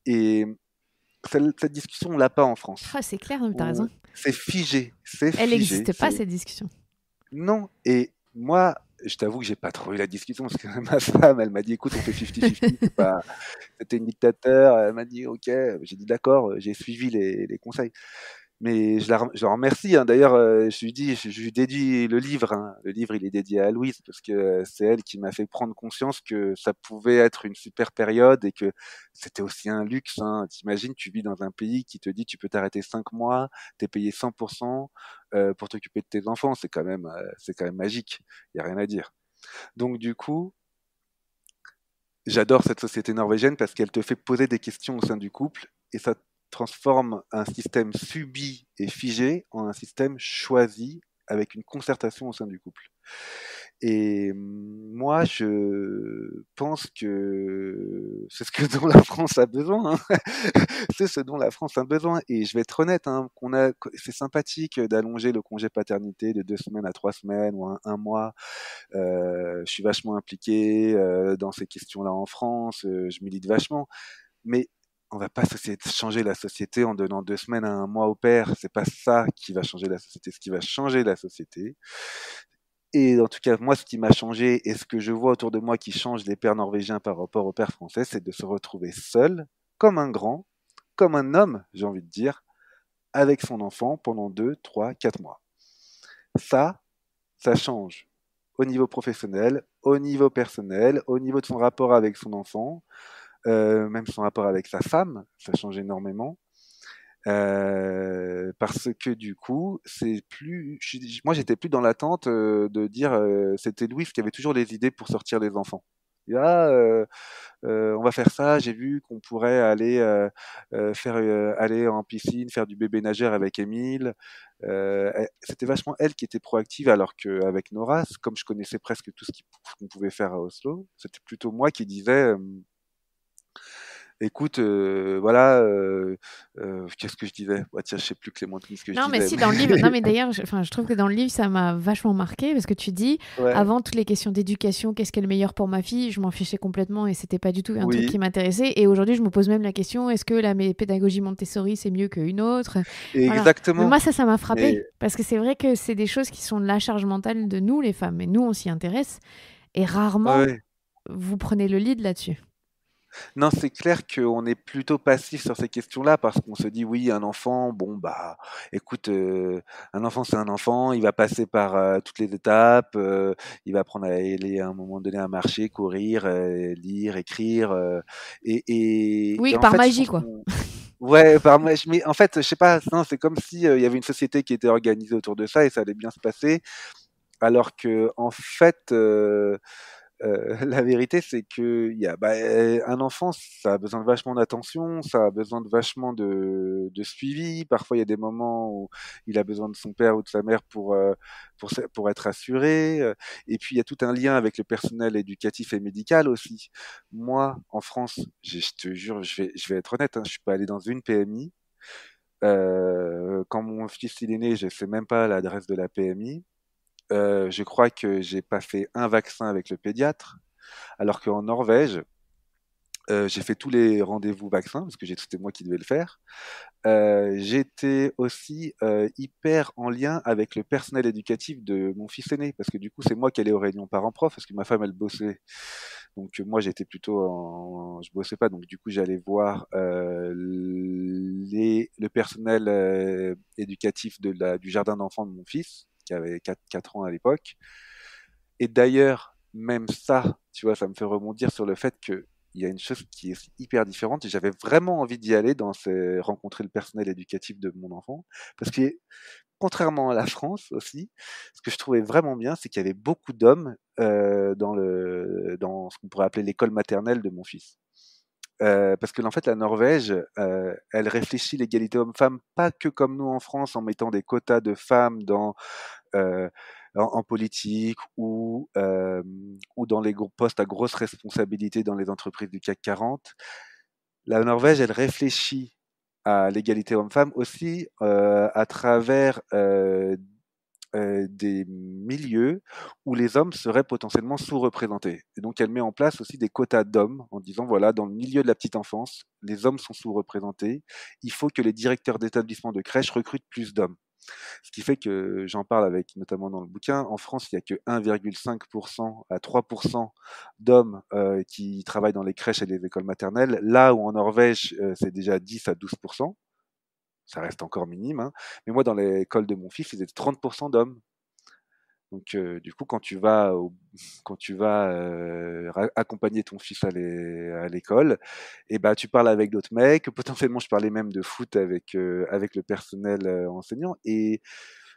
Et cette discussion, on l'a pas en France. Ah, c'est clair, t'as raison. C'est figé, c'est Elle figé. n'existe pas, cette discussion. Non, et moi, je t'avoue que j'ai pas trop eu la discussion parce que ma femme, elle m'a dit, écoute, on fait 50-50, c'était une dictateur, elle m'a dit, ok, j'ai dit d'accord, j'ai suivi les conseils. Mais je la remercie, hein. D'ailleurs, je lui dis, je lui dédie le livre, hein. Le livre, il est dédié à Louise parce que c'est elle qui m'a fait prendre conscience que ça pouvait être une super période et que c'était aussi un luxe, hein. T'imagines, tu vis dans un pays qui te dit tu peux t'arrêter 5 mois, t'es payé 100% pour t'occuper de tes enfants. C'est quand même magique. Il y a rien à dire. Donc du coup, j'adore cette société norvégienne parce qu'elle te fait poser des questions au sein du couple et ça transforme un système subi et figé en un système choisi avec une concertation au sein du couple. Et moi, je pense que c'est ce que dont la France a besoin, hein. C'est ce dont la France a besoin. Et je vais être honnête, hein, c'est sympathique d'allonger le congé paternité de 2 semaines à 3 semaines ou un mois. Je suis vachement impliqué dans ces questions-là en France. Je milite vachement, mais on va pas changer la société en donnant 2 semaines à un mois au père. C'est pas ça qui va changer la société. Ce qui va changer la société, et en tout cas moi, ce qui m'a changé et ce que je vois autour de moi qui change les pères norvégiens par rapport aux pères français, c'est de se retrouver seul, comme un grand, comme un homme, j'ai envie de dire, avec son enfant pendant 2, 3, 4 mois. Ça, ça change au niveau professionnel, au niveau personnel, au niveau de son rapport avec son enfant, même son rapport avec sa femme, ça change énormément. Parce que du coup, moi j'étais plus dans l'attente de dire c'était Louis qui avait toujours les idées pour sortir les enfants. Et on va faire ça. J'ai vu qu'on pourrait aller aller en piscine, faire du bébé nageur avec Émile. C'était vachement elle qui était proactive, alors qu'avec Nora, comme je connaissais presque tout qu'on pouvait faire à Oslo, c'était plutôt moi qui disais écoute, voilà, qu'est-ce que je disais? Bah, tiens, je sais plus Clémentine ce que je Non, mais disais. si, dans le livre. Non, mais d'ailleurs, je trouve que dans le livre, ça m'a vachement marqué parce que tu dis, Ouais, avant toutes les questions d'éducation, qu'est-ce qui est le meilleur pour ma fille, je m'en fichais complètement et c'était pas du tout un truc qui oui, m'intéressait. Et aujourd'hui, je me pose même la question, est-ce que la pédagogie Montessori, c'est mieux qu'une autre? Voilà. Mais exactement. moi, ça m'a Mais frappé parce que c'est vrai que c'est des choses qui sont de la charge mentale de nous, les femmes. Et nous, on s'y intéresse. Et ouais, rarement, ouais. vous prenez le lead là-dessus. Non, c'est clair qu'on est plutôt passif sur ces questions-là parce qu'on se dit oui, un enfant, bon bah, écoute, un enfant c'est un enfant, il va passer par toutes les étapes, il va apprendre à aller à un moment donné à marcher, courir, lire, écrire, Oui, et que en par fait, je magie, pense quoi. qu'on ouais, mais en fait, je sais pas, non, c'est comme si il y avait une société qui était organisée autour de ça et ça allait bien se passer, alors que en fait. La vérité, c'est que un enfant, ça a besoin de vachement d'attention, ça a besoin de vachement de suivi. Parfois, il y a des moments où il a besoin de son père ou de sa mère pour être assuré. Et puis, il y a tout un lien avec le personnel éducatif et médical aussi. Moi, en France, je te jure, je vais être honnête, hein, je suis pas allé dans une PMI. Quand mon fils il est né, je sais même pas l'adresse de la PMI. Je crois que j'ai pas fait un vaccin avec le pédiatre. Alors qu'en Norvège, j'ai fait tous les rendez-vous vaccins parce que c'était moi qui devais le faire. J'étais aussi hyper en lien avec le personnel éducatif de mon fils aîné parce que du coup c'est moi qui allais aux réunions parents-prof parce que ma femme elle bossait. Donc moi j'étais je bossais pas, donc du coup j'allais voir le personnel éducatif du jardin d'enfants de mon fils qui avait 4 ans à l'époque. Et d'ailleurs, même ça, tu vois, ça me fait rebondir sur le fait que il y a une chose qui est hyper différente et j'avais vraiment envie d'y aller rencontrer le personnel éducatif de mon enfant parce que contrairement à la France aussi, ce que je trouvais vraiment bien, c'est qu'il y avait beaucoup d'hommes dans ce qu'on pourrait appeler l'école maternelle de mon fils. Parce que en fait, la Norvège, elle réfléchit l'égalité homme-femme pas que comme nous en France en mettant des quotas de femmes euh, en politique ou dans les postes à grosse responsabilité dans les entreprises du CAC 40. La Norvège, elle réfléchit à l'égalité homme-femme aussi à travers des milieux où les hommes seraient potentiellement sous-représentés. Et donc elle met en place aussi des quotas d'hommes en disant, voilà, dans le milieu de la petite enfance, les hommes sont sous-représentés, il faut que les directeurs d'établissements de crèche recrutent plus d'hommes. Ce qui fait que j'en parle avec notamment dans le bouquin, en France, il n'y a que 1,5% à 3% d'hommes qui travaillent dans les crèches et les écoles maternelles, là où en Norvège, c'est déjà 10 à 12%. ça reste encore minime, hein. Mais moi, dans l'école de mon fils, ils étaient 30% d'hommes. Donc, du coup, quand tu vas accompagner ton fils à l'école, et ben, tu parles avec d'autres mecs. Potentiellement, je parlais même de foot avec le personnel enseignant. Et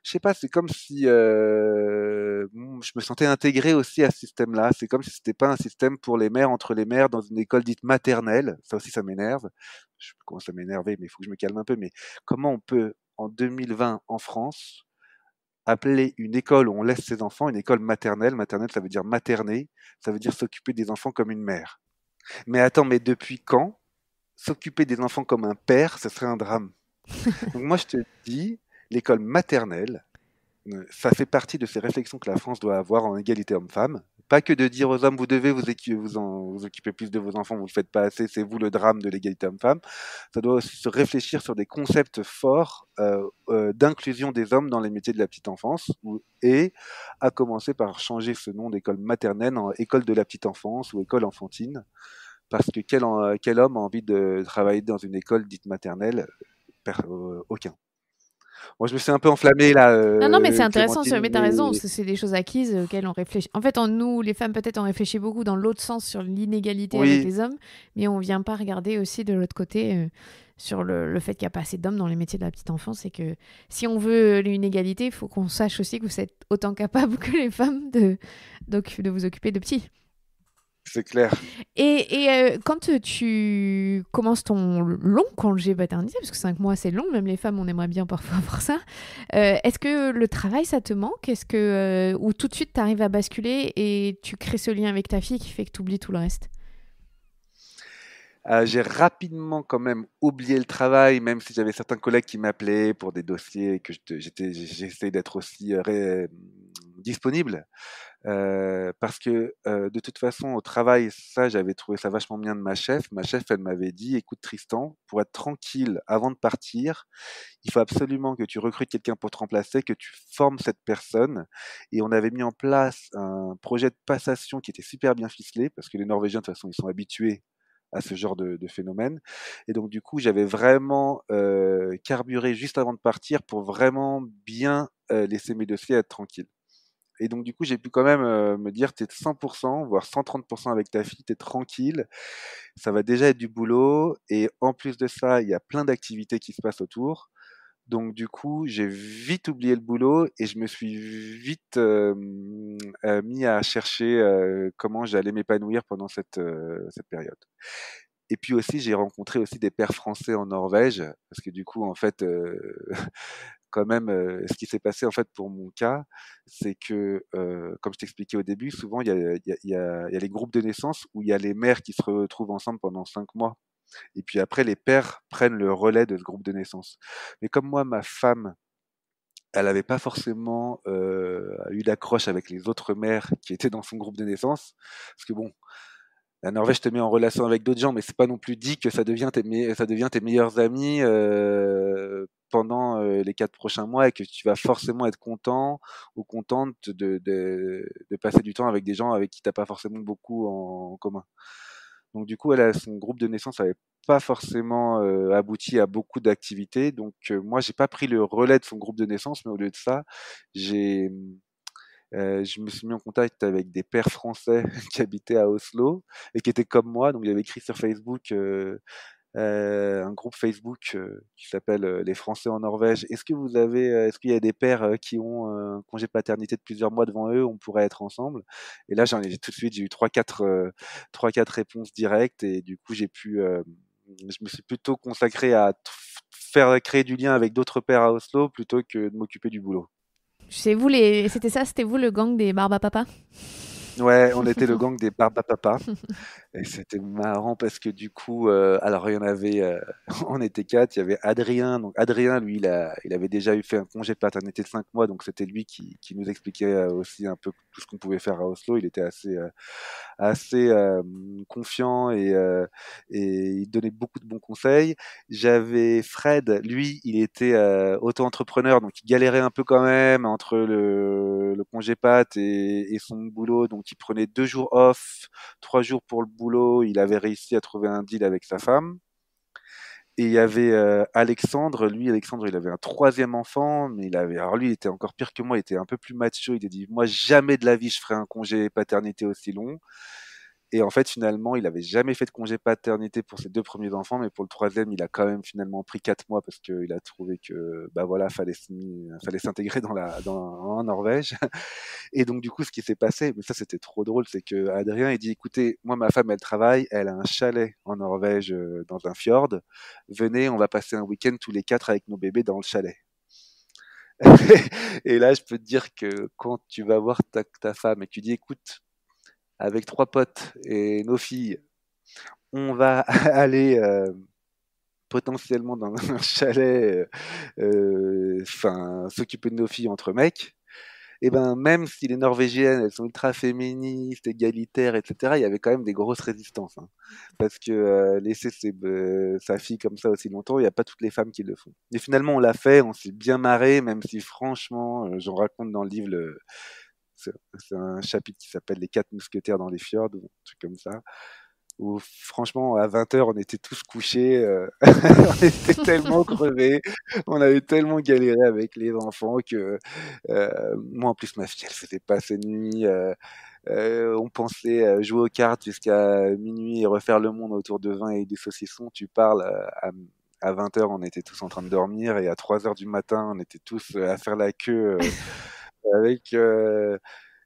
je sais pas, c'est comme si je me sentais intégré aussi à ce système-là. C'est comme si c'était pas un système pour les mères, entre les mères, dans une école dite maternelle. Ça aussi, ça m'énerve. Je commence à m'énerver, mais il faut que je me calme un peu. Mais comment on peut, en 2020, en France, appeler une école où on laisse ses enfants une école maternelle? Maternelle, ça veut dire materner, ça veut dire s'occuper des enfants comme une mère. Mais attends, mais depuis quand s'occuper des enfants comme un père, ce serait un drame? Donc moi, je te dis, l'école maternelle, ça fait partie de ces réflexions que la France doit avoir en égalité homme-femme. Pas que de dire aux hommes, vous devez vous occuper plus de vos enfants, vous ne le faites pas assez, c'est vous le drame de l'égalité homme-femme. Ça doit aussi se réfléchir sur des concepts forts d'inclusion des hommes dans les métiers de la petite enfance, et à commencer par changer ce nom d'école maternelle en école de la petite enfance ou école enfantine. Parce que quel homme a envie de travailler dans une école dite maternelle? Aucun. Moi, je me suis un peu enflammé là, Non, mais c'est intéressant, Clémentine, mais t'as raison, parce que c'est des choses acquises auxquelles on réfléchit. En fait, nous, les femmes, peut-être, on réfléchit beaucoup dans l'autre sens sur l'inégalité avec oui, les hommes, mais on vient pas regarder aussi de l'autre côté sur le fait qu'il n'y a pas assez d'hommes dans les métiers de la petite enfance, et que si on veut une égalité, il faut qu'on sache aussi que vous êtes autant capables que les femmes de vous occuper de petits. c'est clair. Quand tu commences ton long congé paternité, parce que 5 mois c'est long, même les femmes on aimerait bien parfois avoir ça, est-ce que le travail ça te manque? Ou tout de suite tu arrives à basculer et tu crées ce lien avec ta fille qui fait que tu oublies tout le reste? J'ai rapidement quand même oublié le travail, même si j'avais certains collègues qui m'appelaient pour des dossiers et que j'essayais d'être aussi disponible. Parce que de toute façon, au travail, ça, j'avais trouvé ça vachement bien de ma chef. Ma chef, elle m'avait dit, écoute Tristan, pour être tranquille avant de partir, il faut absolument que tu recrutes quelqu'un pour te remplacer, que tu formes cette personne. Et on avait mis en place un projet de passation qui était super bien ficelé, parce que les Norvégiens, de toute façon, ils sont habitués à ce genre de phénomène. Et donc, du coup, j'avais vraiment carburé juste avant de partir pour vraiment bien laisser mes dossiers être tranquilles. Et donc, du coup, j'ai pu quand même me dire, tu es 100%, voire 130% avec ta fille, tu es tranquille, ça va déjà être du boulot. Et en plus de ça, il y a plein d'activités qui se passent autour. Donc, du coup, j'ai vite oublié le boulot et je me suis vite mis à chercher comment j'allais m'épanouir pendant cette période. Et puis aussi, j'ai rencontré aussi des pères français en Norvège, parce que du coup, en fait, quand même, ce qui s'est passé en fait pour mon cas, c'est que, comme je t'expliquais au début, souvent il y a les groupes de naissance où il y a les mères qui se retrouvent ensemble pendant 5 mois. Et puis après, les pères prennent le relais de ce groupe de naissance. Mais comme moi, ma femme, elle n'avait pas forcément eu d'accroche avec les autres mères qui étaient dans son groupe de naissance, parce que bon, la Norvège te met en relation avec d'autres gens, mais c'est pas non plus dit que ça devient tes meilleurs amis pendant les 4 prochains mois, et que tu vas forcément être content ou contente de passer du temps avec des gens avec qui t'as pas forcément beaucoup en commun. Donc du coup, son groupe de naissance avait pas forcément abouti à beaucoup d'activités. Donc moi, j'ai pas pris le relais de son groupe de naissance, mais au lieu de ça, j'ai je me suis mis en contact avec des pères français qui habitaient à Oslo et qui étaient comme moi. Donc j'avais écrit sur Facebook, un groupe Facebook qui s'appelle Les Français en Norvège. Est-ce qu'il y a des pères qui ont un congé paternité de plusieurs mois devant eux? On pourrait être ensemble. Et là, tout de suite, j'ai eu trois, quatre réponses directes, et du coup, je me suis plutôt consacré à faire créer du lien avec d'autres pères à Oslo plutôt que de m'occuper du boulot. C'était vous le gang des Barbapapa? Ouais, on était le gang des Barbapapa. Et c'était marrant parce que du coup, alors il y en avait, on était quatre. Il y avait Adrien. Donc Adrien, lui, il avait déjà fait un congé de paternité de 5 mois, donc c'était lui qui nous expliquait aussi un peu tout ce qu'on pouvait faire à Oslo. Il était assez confiant, et il donnait beaucoup de bons conseils. J'avais Fred, lui, il était auto-entrepreneur, donc il galérait un peu quand même entre le congé pat et son boulot, donc il prenait 2 jours off, 3 jours pour le boulot. Il avait réussi à trouver un deal avec sa femme. Et il y avait Alexandre, il avait un troisième enfant, mais alors lui, il était encore pire que moi, il était un peu plus macho, il a dit, moi, jamais de la vie, je ferai un congé paternité aussi long. Et en fait, finalement, il avait jamais fait de congé paternité pour ses deux premiers enfants, mais pour le troisième, il a quand même finalement pris 4 mois parce qu'il a trouvé que, bah voilà, fallait s'intégrer en Norvège. Et donc, du coup, ce qui s'est passé, mais ça, c'était trop drôle, c'est que Adrien, il dit, écoutez, moi, ma femme, elle travaille, elle a un chalet en Norvège, dans un fjord. Venez, on va passer un week-end tous les quatre avec nos bébés dans le chalet. Et là, je peux te dire que quand tu vas voir ta femme et que tu dis, écoute, avec 3 potes et nos filles, on va aller potentiellement dans un chalet, s'occuper de nos filles entre mecs. Et ben même si les Norvégiennes elles sont ultra féministes, égalitaires, etc., il y avait quand même des grosses résistances, hein. Parce que laisser sa fille comme ça aussi longtemps, il n'y a pas toutes les femmes qui le font. Et finalement, on l'a fait, on s'est bien marré, même si franchement, j'en raconte dans le livre, c'est un chapitre qui s'appelle Les 4 mousquetaires dans les fjords, ou un truc comme ça, où franchement, à 20h, on était tous couchés, on était tellement crevés, on avait tellement galéré avec les enfants que moi, en plus, ma fille, elle faisait pas ses nuits. On pensait jouer aux cartes jusqu'à minuit et refaire le monde autour de vin et des saucissons. Tu parles à 20h, on était tous en train de dormir, et à 3h du matin, on était tous à faire la queue avec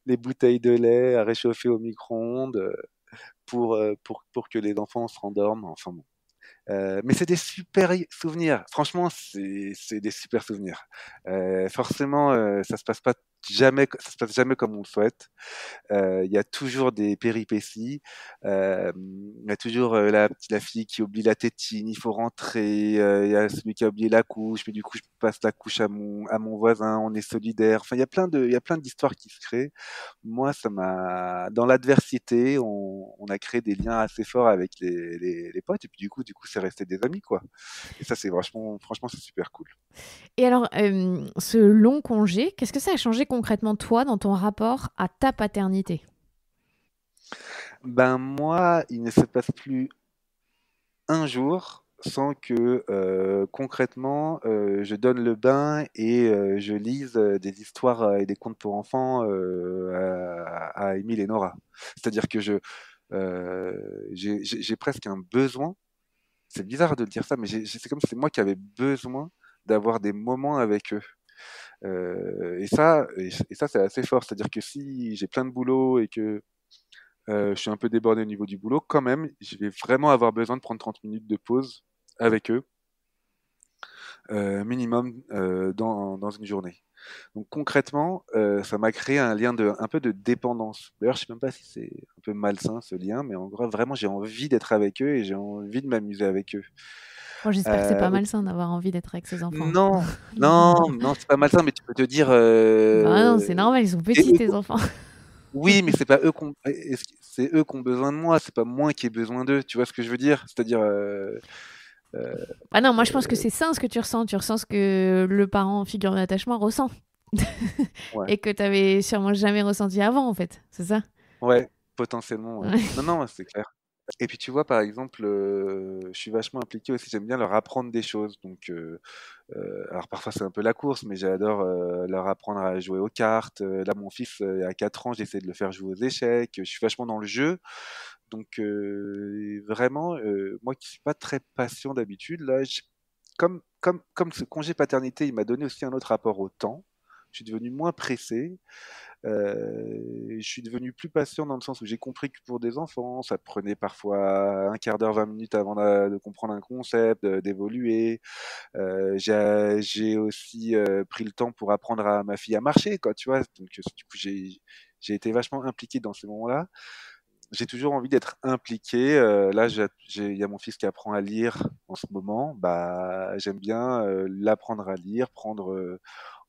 les bouteilles de lait à réchauffer au micro-ondes pour que les enfants se rendorment. Enfin bon. Mais c'est des super souvenirs. Franchement, c'est des super souvenirs. Forcément, ça se passe jamais comme on le souhaite. Il y a toujours des péripéties. Il y a toujours la fille qui oublie la tétine, il faut rentrer. Il y a celui qui a oublié la couche, mais du coup, je passe la couche à mon voisin, on est solidaire. Enfin, il y a plein d'histoires qui se créent. Moi, dans l'adversité, on a créé des liens assez forts avec les potes, et puis du coup, c'est resté des amis, quoi. Et ça, franchement, c'est super cool. Et alors, ce long congé, qu'est-ce que ça a changé concrètement, toi, dans ton rapport à ta paternité? Ben moi, il ne se passe plus un jour sans que concrètement je donne le bain et je lise des histoires et des contes pour enfants à Émile et Nora. C'est-à-dire que j'ai presque un besoin. C'est bizarre de dire ça, mais c'est comme si c'est moi qui avais besoin d'avoir des moments avec eux. Et ça, c'est assez fort. C'est-à-dire que si j'ai plein de boulot et que je suis un peu débordé au niveau du boulot, quand même, je vais vraiment avoir besoin de prendre 30 minutes de pause avec eux, minimum, dans une journée. Donc concrètement, ça m'a créé un peu de dépendance. D'ailleurs, je sais même pas si c'est un peu malsain ce lien, mais en gros, vraiment, j'ai envie d'être avec eux et j'ai envie de m'amuser avec eux. Bon, j'espère que c'est pas Donc, malsain d'avoir envie d'être avec ses enfants. non, non, non, c'est pas malsain, mais tu peux te dire, Bah non, c'est normal, ils sont et petits, eux, tes enfants. oui, mais c'est pas eux c'est eux qui ont besoin de moi, c'est pas moi qui ai besoin d'eux. Tu vois ce que je veux dire? C'est-à-dire, euh, Ah non, moi je pense que c'est ça ce que tu ressens. Tu ressens ce que le parent figure d'attachement ressent. ouais. Et que t'avais sûrement jamais ressenti avant, en fait. C'est ça? Ouais, potentiellement, ouais. Ouais. Non, non, c'est clair. Et puis tu vois, par exemple, je suis vachement impliqué aussi, j'aime bien leur apprendre des choses. Donc, alors parfois c'est un peu la course, mais j'adore leur apprendre à jouer aux cartes. Là, mon fils a 4 ans, j'essaie de le faire jouer aux échecs. Je suis vachement dans le jeu. Donc, vraiment, moi qui suis pas très patient d'habitude, là, comme ce congé paternité, il m'a donné aussi un autre rapport au temps. Je suis devenu moins pressé. Je suis devenu plus patient dans le sens où j'ai compris que pour des enfants, ça prenait parfois un quart d'heure, 20 minutes avant de comprendre un concept, d'évoluer. J'ai aussi pris le temps pour apprendre à ma fille à marcher, quoi, tu vois. Donc, du coup, j'ai été vachement impliqué dans ces moments-là. J'ai toujours envie d'être impliqué. Là, il y a mon fils qui apprend à lire en ce moment. Bah, j'aime bien l'apprendre à lire, prendre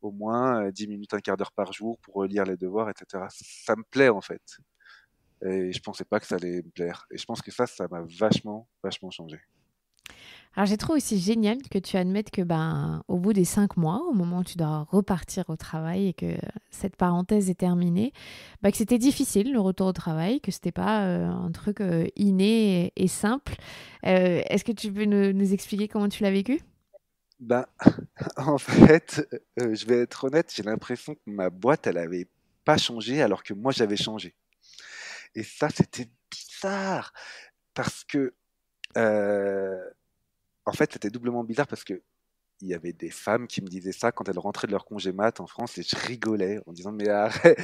au moins 10 minutes, un quart d'heure par jour pour relire les devoirs, etc. Ça me plaît en fait. Et je pensais pas que ça allait me plaire. Et je pense que ça m'a vachement, vachement changé. Alors j'ai trouvé aussi génial que tu admettes que ben, au bout des 5 mois, au moment où tu dois repartir au travail et que cette parenthèse est terminée, bah, que c'était difficile le retour au travail, que c'était pas un truc inné et simple. Est-ce que tu peux nous expliquer comment tu l'as vécu? Ben, en fait, je vais être honnête, j'ai l'impression que ma boîte, elle avait pas changé alors que moi j'avais changé. Et ça, c'était bizarre parce que, euh, en fait, c'était doublement bizarre parce que il y avait des femmes qui me disaient ça quand elles rentraient de leur congé mat en France et je rigolais en disant mais arrête,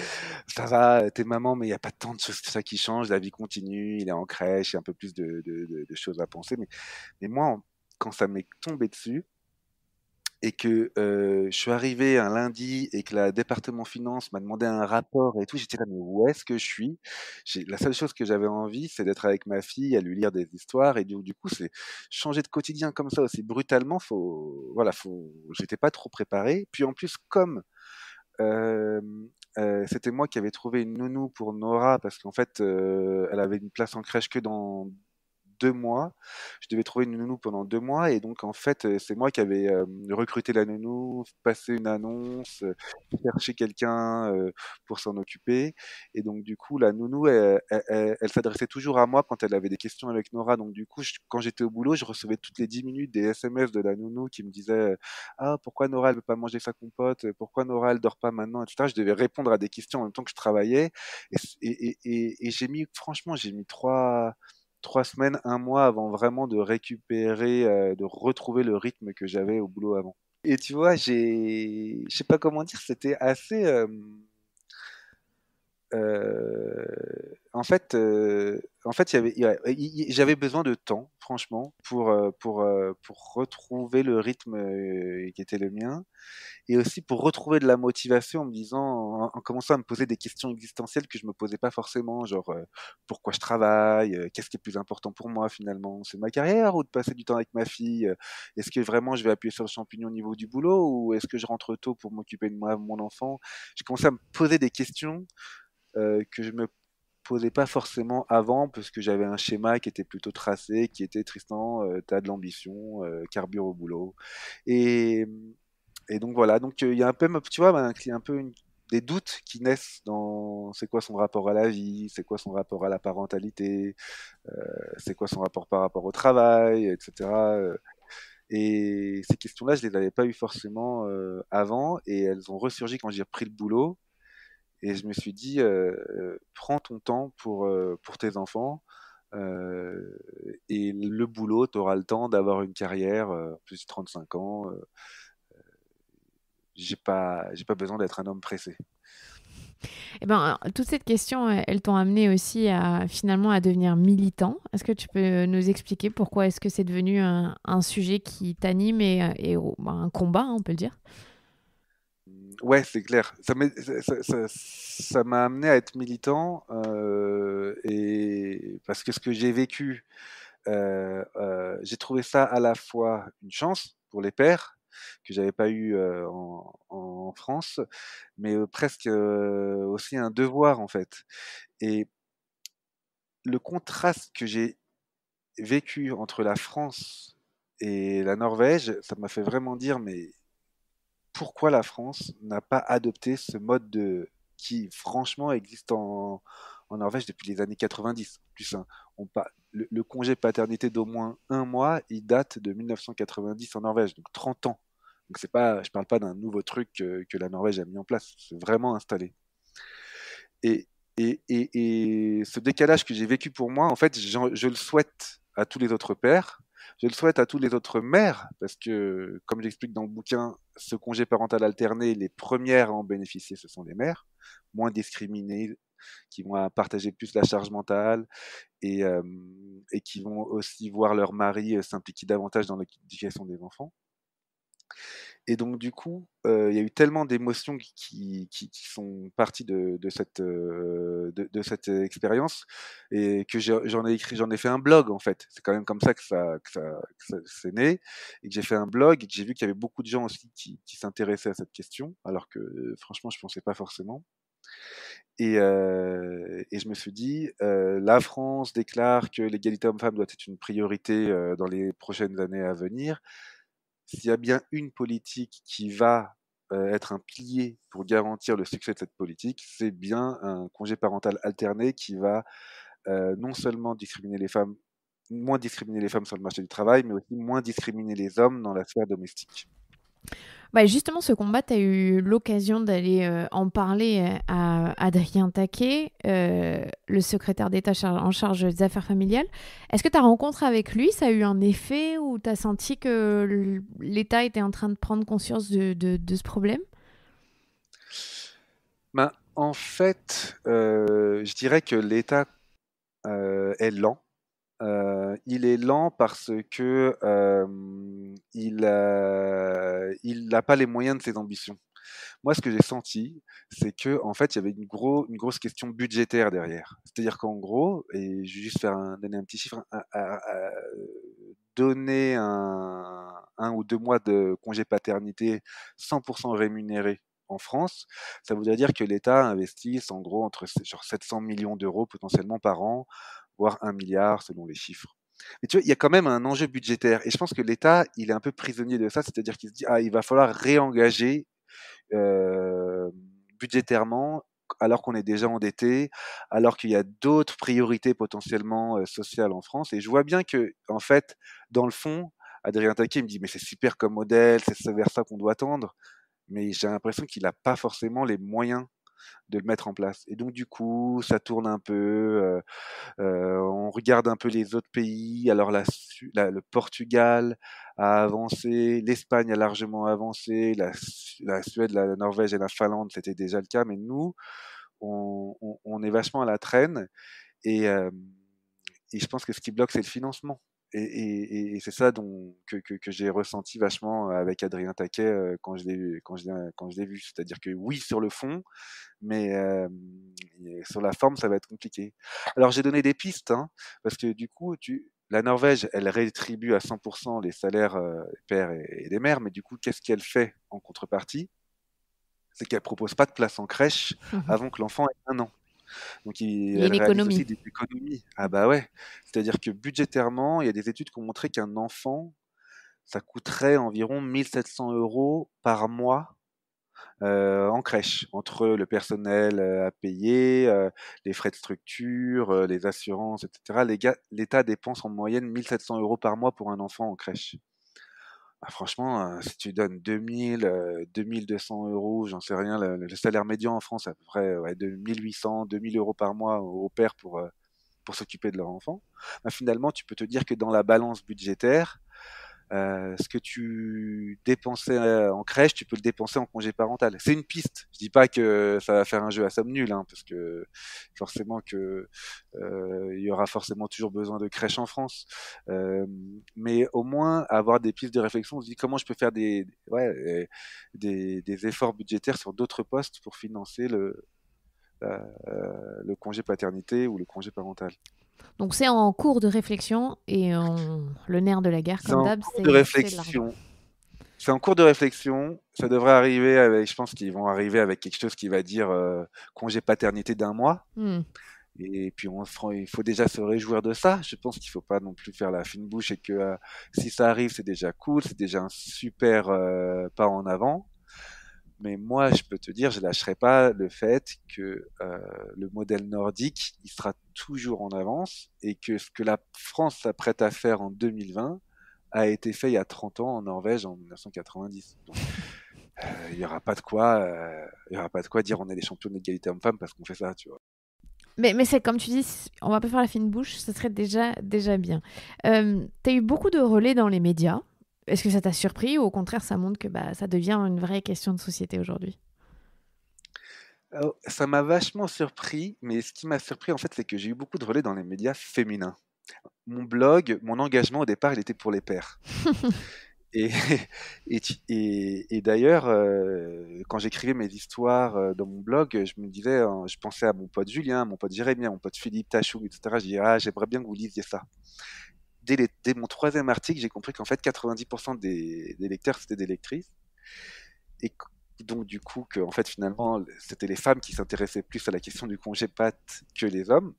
ça va, t'es maman, mais il n'y a pas tant de choses que ça qui changent, la vie continue, il est en crèche, il y a un peu plus de choses à penser. Mais moi, quand ça m'est tombé dessus, et que je suis arrivé un lundi et que la département finance m'a demandé un rapport et tout, j'étais là, mais où est-ce que je suis? La seule chose que j'avais envie, c'est d'être avec ma fille, à lui lire des histoires, et du coup, c'est changer de quotidien comme ça aussi brutalement, voilà, j'étais pas trop préparé. Puis en plus, comme euh, c'était moi qui avais trouvé une nounou pour Nora, parce qu'en fait, elle avait une place en crèche que dans 2 mois. Je devais trouver une nounou pendant 2 mois et donc en fait c'est moi qui avais recruté la nounou, passé une annonce, cherché quelqu'un pour s'en occuper et donc du coup la nounou elle s'adressait toujours à moi quand elle avait des questions avec Nora donc du coup quand j'étais au boulot je recevais toutes les 10 minutes des SMS de la nounou qui me disait ah pourquoi Nora elle veut pas manger sa compote, pourquoi Nora elle dort pas maintenant, etc. Je devais répondre à des questions en même temps que je travaillais et j'ai mis 3 semaines, un mois avant vraiment de récupérer, de retrouver le rythme que j'avais au boulot avant. Et tu vois, je sais pas comment dire, c'était assez, euh, en fait, j'avais besoin de temps, franchement, pour retrouver le rythme qui était le mien et aussi pour retrouver de la motivation en me disant, en commençant à me poser des questions existentielles que je me posais pas forcément, genre pourquoi je travaille, qu'est-ce qui est plus important pour moi finalement, c'est ma carrière ou de passer du temps avec ma fille, est-ce que vraiment je vais appuyer sur le champignon au niveau du boulot ou est-ce que je rentre tôt pour m'occuper de moi, mon enfant. J'ai commencé à me poser des questions que je me posais pas forcément avant parce que j'avais un schéma qui était plutôt tracé, qui était Tristan, t'as de l'ambition, carbure au boulot. Et, et donc voilà, donc il y a un peu, tu vois, il y a un peu des doutes qui naissent dans c'est quoi son rapport à la vie, c'est quoi son rapport à la parentalité, c'est quoi son rapport par rapport au travail, etc. Et ces questions-là, je les avais pas eues forcément avant, et elles ont ressurgi quand j'ai repris le boulot. Et je me suis dit, prends ton temps pour tes enfants. euh, et le boulot, tu auras le temps d'avoir une carrière, plus de 35 ans. J'ai pas besoin d'être un homme pressé. Eh ben, alors, toutes ces questions, elles t'ont amené aussi à finalement à devenir militant. Est-ce que tu peux nous expliquer pourquoi est-ce que c'est devenu un sujet qui t'anime et un combat, hein, on peut le dire? Ouais, c'est clair. Ça m'a amené à être militant et parce que ce que j'ai vécu, j'ai trouvé ça à la fois une chance pour les pères que j'avais pas eu en France, mais presque aussi un devoir en fait. Et le contraste que j'ai vécu entre la France et la Norvège, ça m'a fait vraiment dire, mais pourquoi la France n'a pas adopté ce mode qui, franchement, existe en Norvège depuis les années 90. Plus, hein, le congé paternité d'au moins un mois, il date de 1990 en Norvège, donc 30 ans. Donc c'est pas, je parle pas d'un nouveau truc que la Norvège a mis en place, c'est vraiment installé. Et, et ce décalage que j'ai vécu pour moi, en fait, je le souhaite à tous les autres pères, je le souhaite à tous les autres mères, parce que, comme j'explique dans le bouquin, ce congé parental alterné, les premières à en bénéficier, ce sont les mères, moins discriminées, qui vont partager plus la charge mentale et, euh, et qui vont aussi voir leur mari s'impliquer davantage dans l'éducation des enfants. Et donc, du coup, il y a eu tellement d'émotions qui sont parties de cette expérience et que j'en ai fait un blog en fait. C'est quand même comme ça que ça s'est né et que j'ai fait un blog et que j'ai vu qu'il y avait beaucoup de gens aussi qui s'intéressaient à cette question, alors que franchement, je pensais pas forcément. Et je me suis dit, la France déclare que l'égalité homme-femme doit être une priorité dans les prochaines années à venir. S'il y a bien une politique qui va être un pilier pour garantir le succès de cette politique, c'est bien un congé parental alterné qui va non seulement moins discriminer les femmes sur le marché du travail, mais aussi moins discriminer les hommes dans la sphère domestique. Bah justement, ce combat, tu as eu l'occasion d'aller en parler à Adrien Taquet, le secrétaire d'État en charge des affaires familiales. Est-ce que ta rencontre avec lui, ça a eu un effet ou tu as senti que l'État était en train de prendre conscience de ce problème? Ben, en fait, je dirais que l'État est lent. Il est lent parce que il n'a pas les moyens de ses ambitions. Moi, ce que j'ai senti, c'est que en fait, il y avait une grosse question budgétaire derrière. C'est-à-dire qu'en gros, et je vais juste donner un petit chiffre, donner un ou 2 mois de congé paternité 100% rémunéré en France, ça voudrait dire que l'État investisse en gros entre genre 700 millions d'euros potentiellement par an, voire 1 milliard selon les chiffres. Mais tu vois, il y a quand même un enjeu budgétaire. Et je pense que l'État, il est un peu prisonnier de ça, c'est-à-dire qu'il se dit, ah, il va falloir réengager euh, budgétairement, alors qu'on est déjà endetté, alors qu'il y a d'autres priorités potentiellement sociales en France. Et je vois bien que, en fait, dans le fond, Adrien Taquet me dit, mais c'est super comme modèle, c'est vers ça qu'on doit tendre. Mais j'ai l'impression qu'il n'a pas forcément les moyens de le mettre en place. Et donc, du coup, ça tourne un peu. On regarde un peu les autres pays. Alors, le Portugal a avancé, l'Espagne a largement avancé, la Suède, la Norvège et la Finlande, c'était déjà le cas. Mais nous, on est vachement à la traîne. Et, euh, et je pense que ce qui bloque, c'est le financement. Et c'est ça que j'ai ressenti vachement avec Adrien Taquet quand je l'ai vu. C'est-à-dire que oui, sur le fond, mais sur la forme, ça va être compliqué. Alors j'ai donné des pistes, hein, parce que du coup, la Norvège, elle rétribue à 100% les salaires des pères et des mères, mais du coup, qu'est-ce qu'elle fait en contrepartie? C'est qu'elle propose pas de place en crèche avant que l'enfant ait 1 an. Donc Il y a elle une réalise économie. aussi des économies. Ah bah ouais. C'est-à-dire que budgétairement, il y a des études qui ont montré qu'un enfant, ça coûterait environ 1700 euros par mois en crèche, entre le personnel à payer, les frais de structure, les assurances, etc. L'État dépense en moyenne 1700 euros par mois pour un enfant en crèche. Ah, franchement, si tu donnes 2000, 2200 euros, j'en sais rien, le salaire médian en France, c'est à peu près ouais, de 1800, 2000 euros par mois aux pères pour s'occuper de leur enfant, bah, finalement, tu peux te dire que dans la balance budgétaire, ce que tu dépensais en crèche, tu peux le dépenser en congé parental. C'est une piste. Je dis pas que ça va faire un jeu à somme nulle, hein, parce que forcément que il y aura forcément toujours besoin de crèches en France. Euh, mais au moins avoir des pistes de réflexion, on se dit comment je peux faire des efforts budgétaires sur d'autres postes pour financer le congé paternité ou le congé parental. Donc c'est en cours de réflexion et le nerf de la guerre, C'est comme en d'hab, cours de c'est l'argent. réflexion. C'est en cours de réflexion. Ça devrait arriver avec, je pense qu'ils vont arriver avec quelque chose qui va dire congé paternité d'1 mois. Hmm. Et puis il faut déjà se réjouir de ça. Je pense qu'il faut pas non plus faire la fine bouche et que si ça arrive, c'est déjà cool, c'est déjà un super pas en avant. Mais moi, je peux te dire, je lâcherai pas le fait que le modèle nordique, il sera toujours en avance et que ce que la France s'apprête à faire en 2020 a été fait il y a 30 ans en Norvège en 1990. Donc, il y aura pas de quoi, il y aura pas de quoi dire on est les champions d'égalité homme-femme parce qu'on fait ça, tu vois. Mais c'est comme tu dis, on va pas faire la fine bouche, ce serait déjà bien. T'as eu beaucoup de relais dans les médias. Est-ce que ça t'a surpris ou au contraire ça montre que bah, ça devient une vraie question de société aujourd'hui? Ça m'a vachement surpris, mais ce qui m'a surpris en fait, c'est que j'ai eu beaucoup de relais dans les médias féminins. Mon blog, mon engagement au départ, il était pour les pères. Et, et d'ailleurs, quand j'écrivais mes histoires dans mon blog, je me disais, je pensais à mon pote Julien, à mon pote Jérémy, à mon pote Philippe Tachou, etc. Je disais, ah, j'aimerais bien que vous lisiez ça. Dès mon troisième article, j'ai compris qu'en fait, 90% des lecteurs, c'était des lectrices. Et donc, du coup, que, en fait, finalement, c'était les femmes qui s'intéressaient plus à la question du congé pat que les hommes.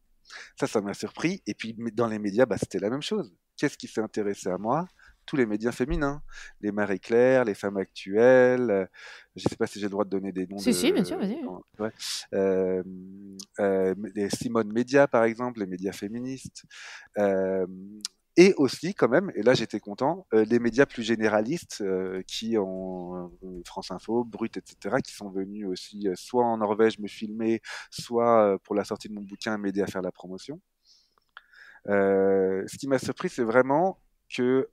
Ça m'a surpris. Et puis, dans les médias, bah, c'était la même chose. Qu'est-ce qui s'est intéressé à moi? tous les médias féminins, les Marie-Claire, les Femmes Actuelles, je ne sais pas si j'ai le droit de donner des noms Si, bien sûr, vas-y. ouais, euh, les Simone Média, par exemple, les médias féministes. Euh, et aussi, quand même, et là j'étais content, les médias plus généralistes qui ont France Info, Brut, etc., qui sont venus aussi soit en Norvège me filmer, soit pour la sortie de mon bouquin m'aider à faire la promotion. Ce qui m'a surpris, c'est vraiment que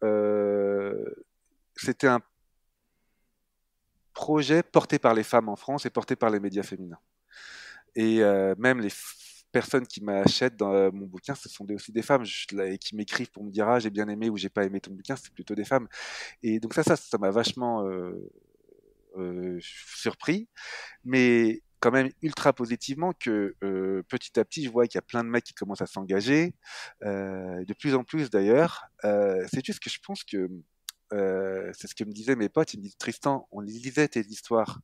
c'était un projet porté par les femmes en France et porté par les médias féminins. Et même les personnes qui m'achètent dans mon bouquin, ce sont aussi des femmes et qui m'écrivent pour me dire ah j'ai bien aimé ou j'ai pas aimé ton bouquin, c'est plutôt des femmes. Et donc ça m'a vachement surpris, mais quand même ultra positivement que petit à petit je vois qu'il y a plein de mecs qui commencent à s'engager, de plus en plus d'ailleurs. C'est juste que je pense que c'est ce que me disaient mes potes, ils me disent Tristan, on lisait tes histoires,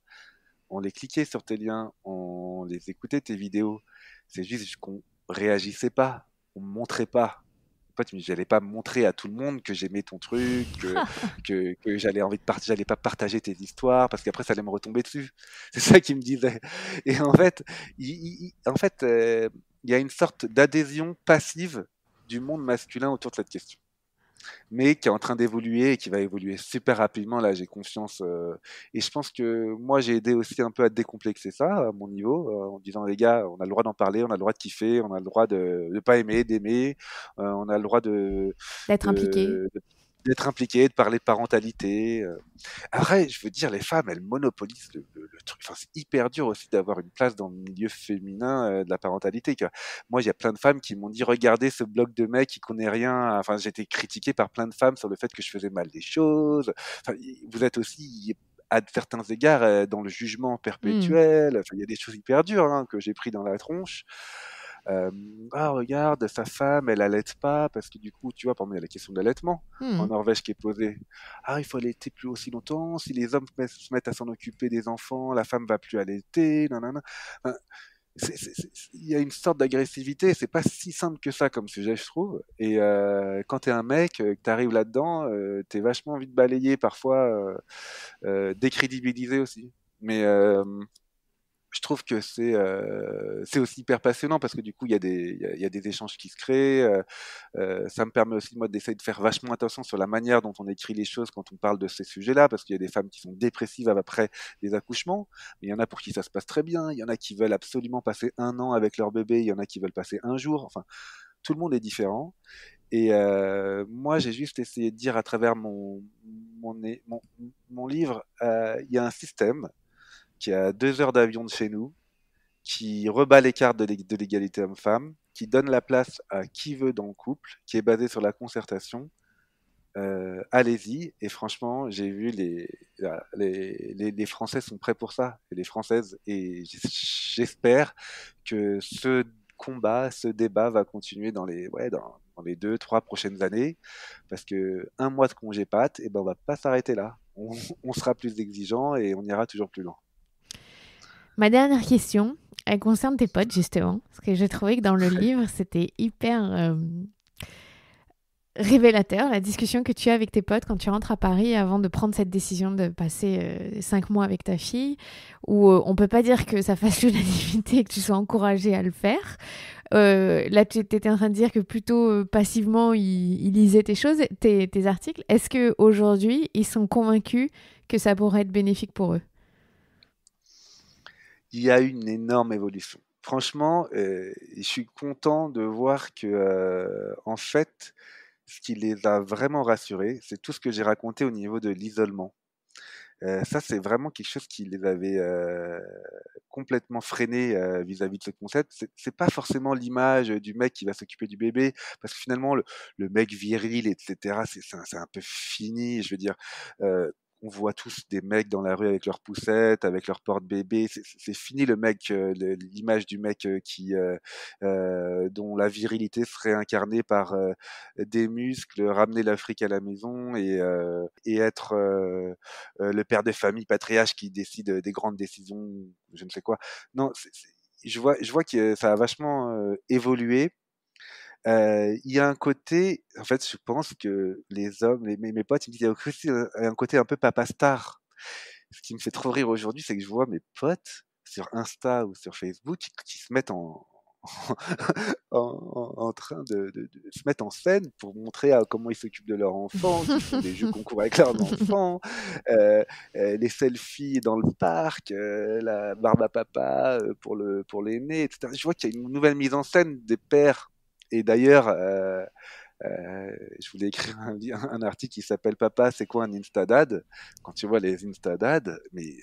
on les cliquait sur tes liens, on les écoutait tes vidéos. C'est juste qu'on réagissait pas, on montrait pas. En fait, j'allais pas montrer à tout le monde que j'aimais ton truc, que j'allais envie de j'allais pas partager tes histoires parce qu'après ça allait me retomber dessus. C'est ça qu'il me disait. Et en fait, il y a une sorte d'adhésion passive du monde masculin autour de cette question, mais qui est en train d'évoluer et qui va évoluer super rapidement. Là, j'ai confiance. Et je pense que moi, j'ai aidé aussi un peu à décomplexer ça à mon niveau, en disant, les gars, on a le droit d'en parler, on a le droit de kiffer, on a le droit de ne pas aimer, d'aimer, on a le droit D'être impliqué. d'être impliqué, de parler de parentalité. Après, je veux dire, les femmes, elles monopolisent le truc. Enfin, c'est hyper dur aussi d'avoir une place dans le milieu féminin de la parentalité. Moi, il y a plein de femmes qui m'ont dit, regardez ce blog de mec qui connaît rien. Enfin, j'ai été critiqué par plein de femmes sur le fait que je faisais mal des choses. Enfin, vous êtes aussi à certains égards dans le jugement Hmm. perpétuel. Enfin, il y a des choses hyper dures hein, que j'ai pris dans la tronche. Euh, ah regarde, sa femme, elle allaite pas parce que du coup, tu vois, par exemple, il y a la question de l'allaitement Hmm. en Norvège qui est posée. Ah, il faut allaiter plus aussi longtemps. Si les hommes se mettent à s'en occuper des enfants, la femme va plus allaiter. Nanana. Enfin, il y a une sorte d'agressivité. C'est pas si simple que ça comme sujet, je trouve. Et quand t'es un mec, que t'arrives là-dedans, t'es vachement vite balayé, parfois décrédibilisé aussi. Mais je trouve que c'est aussi hyper passionnant parce que du coup il y a des échanges qui se créent. Ça me permet aussi moi d'essayer de faire vachement attention sur la manière dont on écrit les choses quand on parle de ces sujets-là, parce qu'il y a des femmes qui sont dépressives après les accouchements, mais il y en a pour qui ça se passe très bien. Il y en a qui veulent absolument passer un an avec leur bébé, il y en a qui veulent passer un jour. Enfin, tout le monde est différent. Et moi, j'ai juste essayé de dire à travers mon livre, il y a un système qui est à 2 heures d'avion de chez nous, qui rebat les cartes de l'égalité homme-femme, qui donne la place à qui veut dans le couple, qui est basé sur la concertation. Allez-y. Et franchement, j'ai vu les Français sont prêts pour ça, et les Françaises. Et j'espère que ce combat, ce débat va continuer dans les 2, 3 prochaines années, parce que un mois de congé pâte, et ben on va pas s'arrêter là. On sera plus exigeant et on ira toujours plus loin. Ma dernière question, elle concerne tes potes, justement. Parce que j'ai trouvé que dans le livre, c'était hyper révélateur, la discussion que tu as avec tes potes quand tu rentres à Paris avant de prendre cette décision de passer 5 mois avec ta fille, où on peut pas dire que ça fasse l'unanimité et que tu sois encouragé à le faire. Là, tu étais en train de dire que plutôt passivement, ils lisaient tes choses, tes articles. Est-ce qu'aujourd'hui, ils sont convaincus que ça pourrait être bénéfique pour eux? Il y a eu une énorme évolution. Franchement, je suis content de voir que, en fait, ce qui les a vraiment rassurés, c'est tout ce que j'ai raconté au niveau de l'isolement. Ça, c'est vraiment quelque chose qui les avait complètement freinés vis-à-vis de ce concept. C'est pas forcément l'image du mec qui va s'occuper du bébé, parce que finalement, le mec viril, etc., c'est un peu fini. Je veux dire, euh, on voit tous des mecs dans la rue avec leurs poussettes, avec leurs porte-bébés. C'est fini le mec, l'image du mec dont la virilité serait incarnée par des muscles, ramener l'Afrique à la maison et être le père de famille patriarche qui décide des grandes décisions, je ne sais quoi. Non, je vois que ça a vachement évolué. il y a un côté, en fait, je pense que les hommes, mes potes, ils me disent, il y a aussi un côté un peu papa star. Ce qui me fait trop rire aujourd'hui, c'est que je vois mes potes sur Insta ou sur Facebook qui se mettent en train de se mettre en scène pour montrer comment ils s'occupent de leur enfant, qu'ils font des jeux concours avec leurs enfants, euh, les selfies dans le parc, la barbe à papa pour l'aîné, etc. Je vois qu'il y a une nouvelle mise en scène des pères. Et d'ailleurs, je voulais écrire un article qui s'appelle Papa, c'est quoi un Instadad? Quand tu vois les Instadad, mais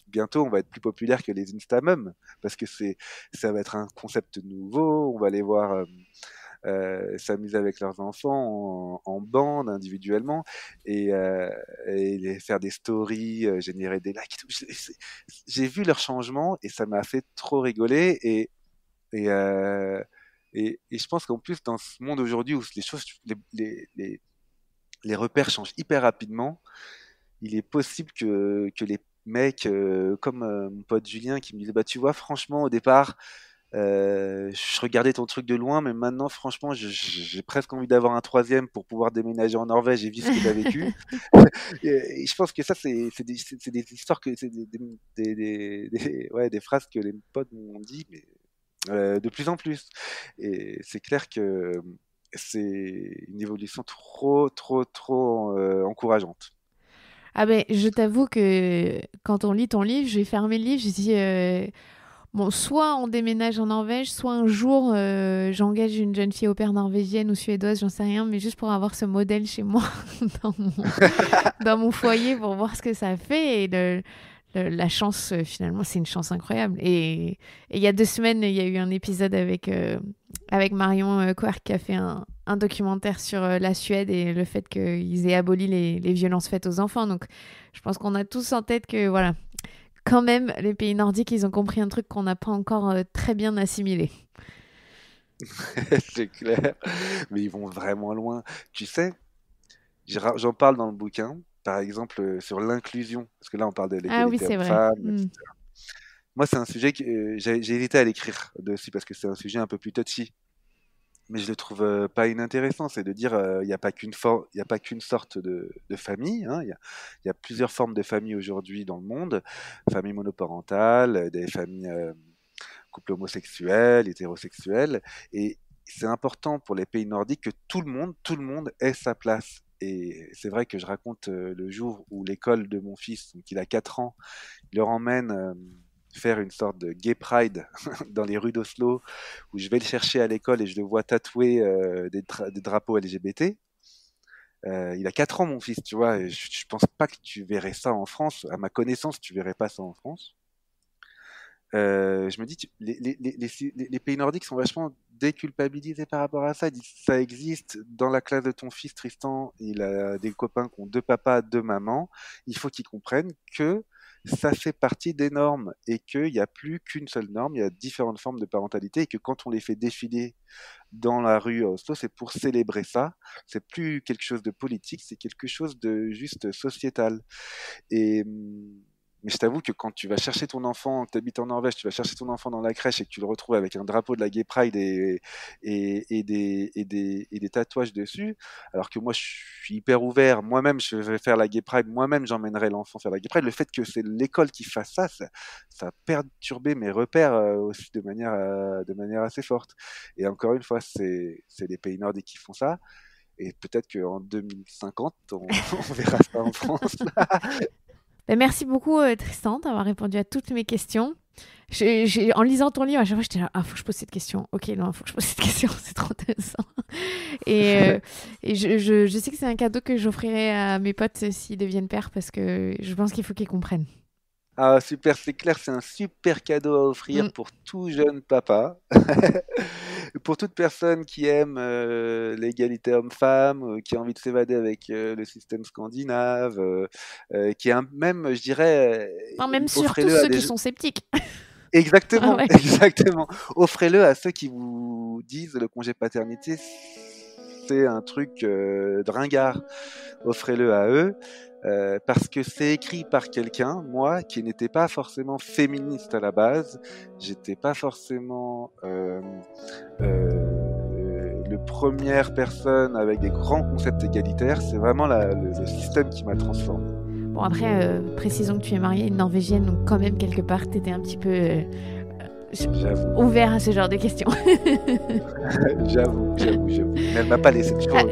bientôt on va être plus populaire que les Instamums parce que ça va être un concept nouveau. On va les voir s'amuser avec leurs enfants en bande, individuellement, et faire des stories, générer des likes. J'ai vu leur changement et ça m'a fait trop rigoler et, euh, et je pense qu'en plus, dans ce monde aujourd'hui où les choses, les repères changent hyper rapidement, il est possible que les mecs, comme mon pote Julien, qui me disait, bah tu vois, franchement, au départ, je regardais ton truc de loin, mais maintenant, franchement, j'ai presque envie d'avoir un troisième pour pouvoir déménager en Norvège et vivre ce que tu as vécu. Et je pense que ça, c'est des histoires, c'est ouais, des phrases que les potes m'ont dit, mais de plus en plus. Et c'est clair que c'est une évolution trop encourageante. Ah ben, je t'avoue que quand on lit ton livre, j'ai fermé le livre, j'ai dit, bon, soit on déménage en Norvège, soit un jour j'engage une jeune fille au pair norvégienne ou suédoise, j'en sais rien, mais juste pour avoir ce modèle chez moi dans mon, dans mon foyer pour voir ce que ça fait. Et la chance, finalement, c'est une chance incroyable. Et il y a 2 semaines, il y a eu un épisode avec Marion Querc qui a fait un documentaire sur la Suède et le fait qu'ils aient aboli les violences faites aux enfants. Donc, je pense qu'on a tous en tête que, voilà, quand même, les pays nordiques, ils ont compris un truc qu'on n'a pas encore très bien assimilé. C'est clair, mais ils vont vraiment loin. Tu sais, j'en parle dans le bouquin, par exemple sur l'inclusion, parce que là on parle de Ah oui, l'égalité c'est vrai. homme-femme. Mm. Moi, c'est un sujet que j'ai hésité à l'écrire dessus parce que c'est un sujet un peu plus touchy. Mais je le trouve pas inintéressant, c'est de dire il n'y a pas il y a pas qu'une sorte de famille, hein. Il y a plusieurs formes de famille aujourd'hui dans le monde, famille monoparentale, des familles couples homosexuels, hétérosexuels, et c'est important pour les pays nordiques que tout le monde ait sa place. Et c'est vrai que je raconte le jour où l'école de mon fils, donc il a 4 ans, il leur emmène faire une sorte de gay pride dans les rues d'Oslo, où je vais le chercher à l'école et je le vois tatouer des drapeaux LGBT. Il a 4 ans, mon fils, tu vois, et je pense pas que tu verrais ça en France. À ma connaissance, tu verrais pas ça en France. Je me dis, les pays nordiques sont vachement déculpabilisés par rapport à ça. Ils disent, ça existe dans la classe de ton fils, Tristan. Il a des copains qui ont 2 papas, 2 mamans. Il faut qu'ils comprennent que ça fait partie des normes et qu'il n'y a plus qu'une seule norme. Il y a différentes formes de parentalité et que quand on les fait défiler dans la rue à Oslo, c'est pour célébrer ça. C'est plus quelque chose de politique, c'est quelque chose de juste sociétal. Et mais je t'avoue que quand tu vas chercher ton enfant, que tu habites en Norvège, tu vas chercher ton enfant dans la crèche et que tu le retrouves avec un drapeau de la Gay Pride et des tatouages dessus, alors que moi je suis hyper ouvert, moi-même je vais faire la Gay Pride, moi-même j'emmènerai l'enfant faire la Gay Pride, le fait que c'est l'école qui fasse ça, ça a perturbé mes repères aussi de manière assez forte. Et encore une fois, c'est les pays nordiques qui font ça. Et peut-être qu'en 2050, on verra ça en France. Ben, merci beaucoup, Tristan, d'avoir répondu à toutes mes questions. En lisant ton livre, à chaque fois, j'étais là, ah, faut que je pose cette question. Ok, non, faut que je pose cette question, c'est trop intéressant. Et je sais que c'est un cadeau que j'offrirai à mes potes s'ils deviennent pères parce que je pense qu'il faut qu'ils comprennent. Ah, super, c'est clair, c'est un super cadeau à Mm. offrir pour tout jeune papa. Pour toute personne qui aime l'égalité homme-femme, qui a envie de s'évader avec le système scandinave, qui est même, je dirais, Enfin, même surtout offrez-le à ceux des... qui sont sceptiques. Ah Exactement, ouais. exactement. Offrez-le à ceux qui vous disent le congé paternité, c'est un truc de ringard. Offrez-le à eux, parce que c'est écrit par quelqu'un, moi, qui n'était pas forcément féministe à la base, j'étais pas forcément première personne avec des grands concepts égalitaires, c'est vraiment le système qui m'a transformé. Bon, après, précisons que tu es mariée à une Norvégienne, donc quand même, quelque part, tu étais un petit peu ouvert à ce genre de questions. J'avoue. Mais elle m'a pas laissé de choix.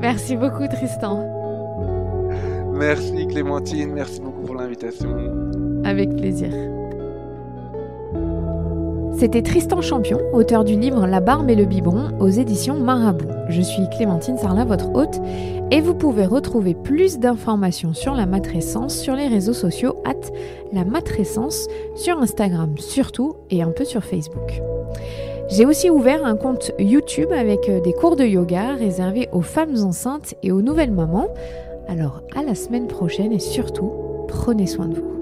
Merci beaucoup, Tristan. Merci Clémentine, merci beaucoup pour l'invitation. Avec plaisir. C'était Tristan Champion, auteur du livre La Barbe et le Biberon aux éditions Marabout. Je suis Clémentine Sarlat, votre hôte, et vous pouvez retrouver plus d'informations sur la matrescence sur les réseaux sociaux @lamatrescence, sur Instagram surtout, et un peu sur Facebook. J'ai aussi ouvert un compte YouTube avec des cours de yoga réservés aux femmes enceintes et aux nouvelles mamans. Alors à la semaine prochaine et surtout, prenez soin de vous.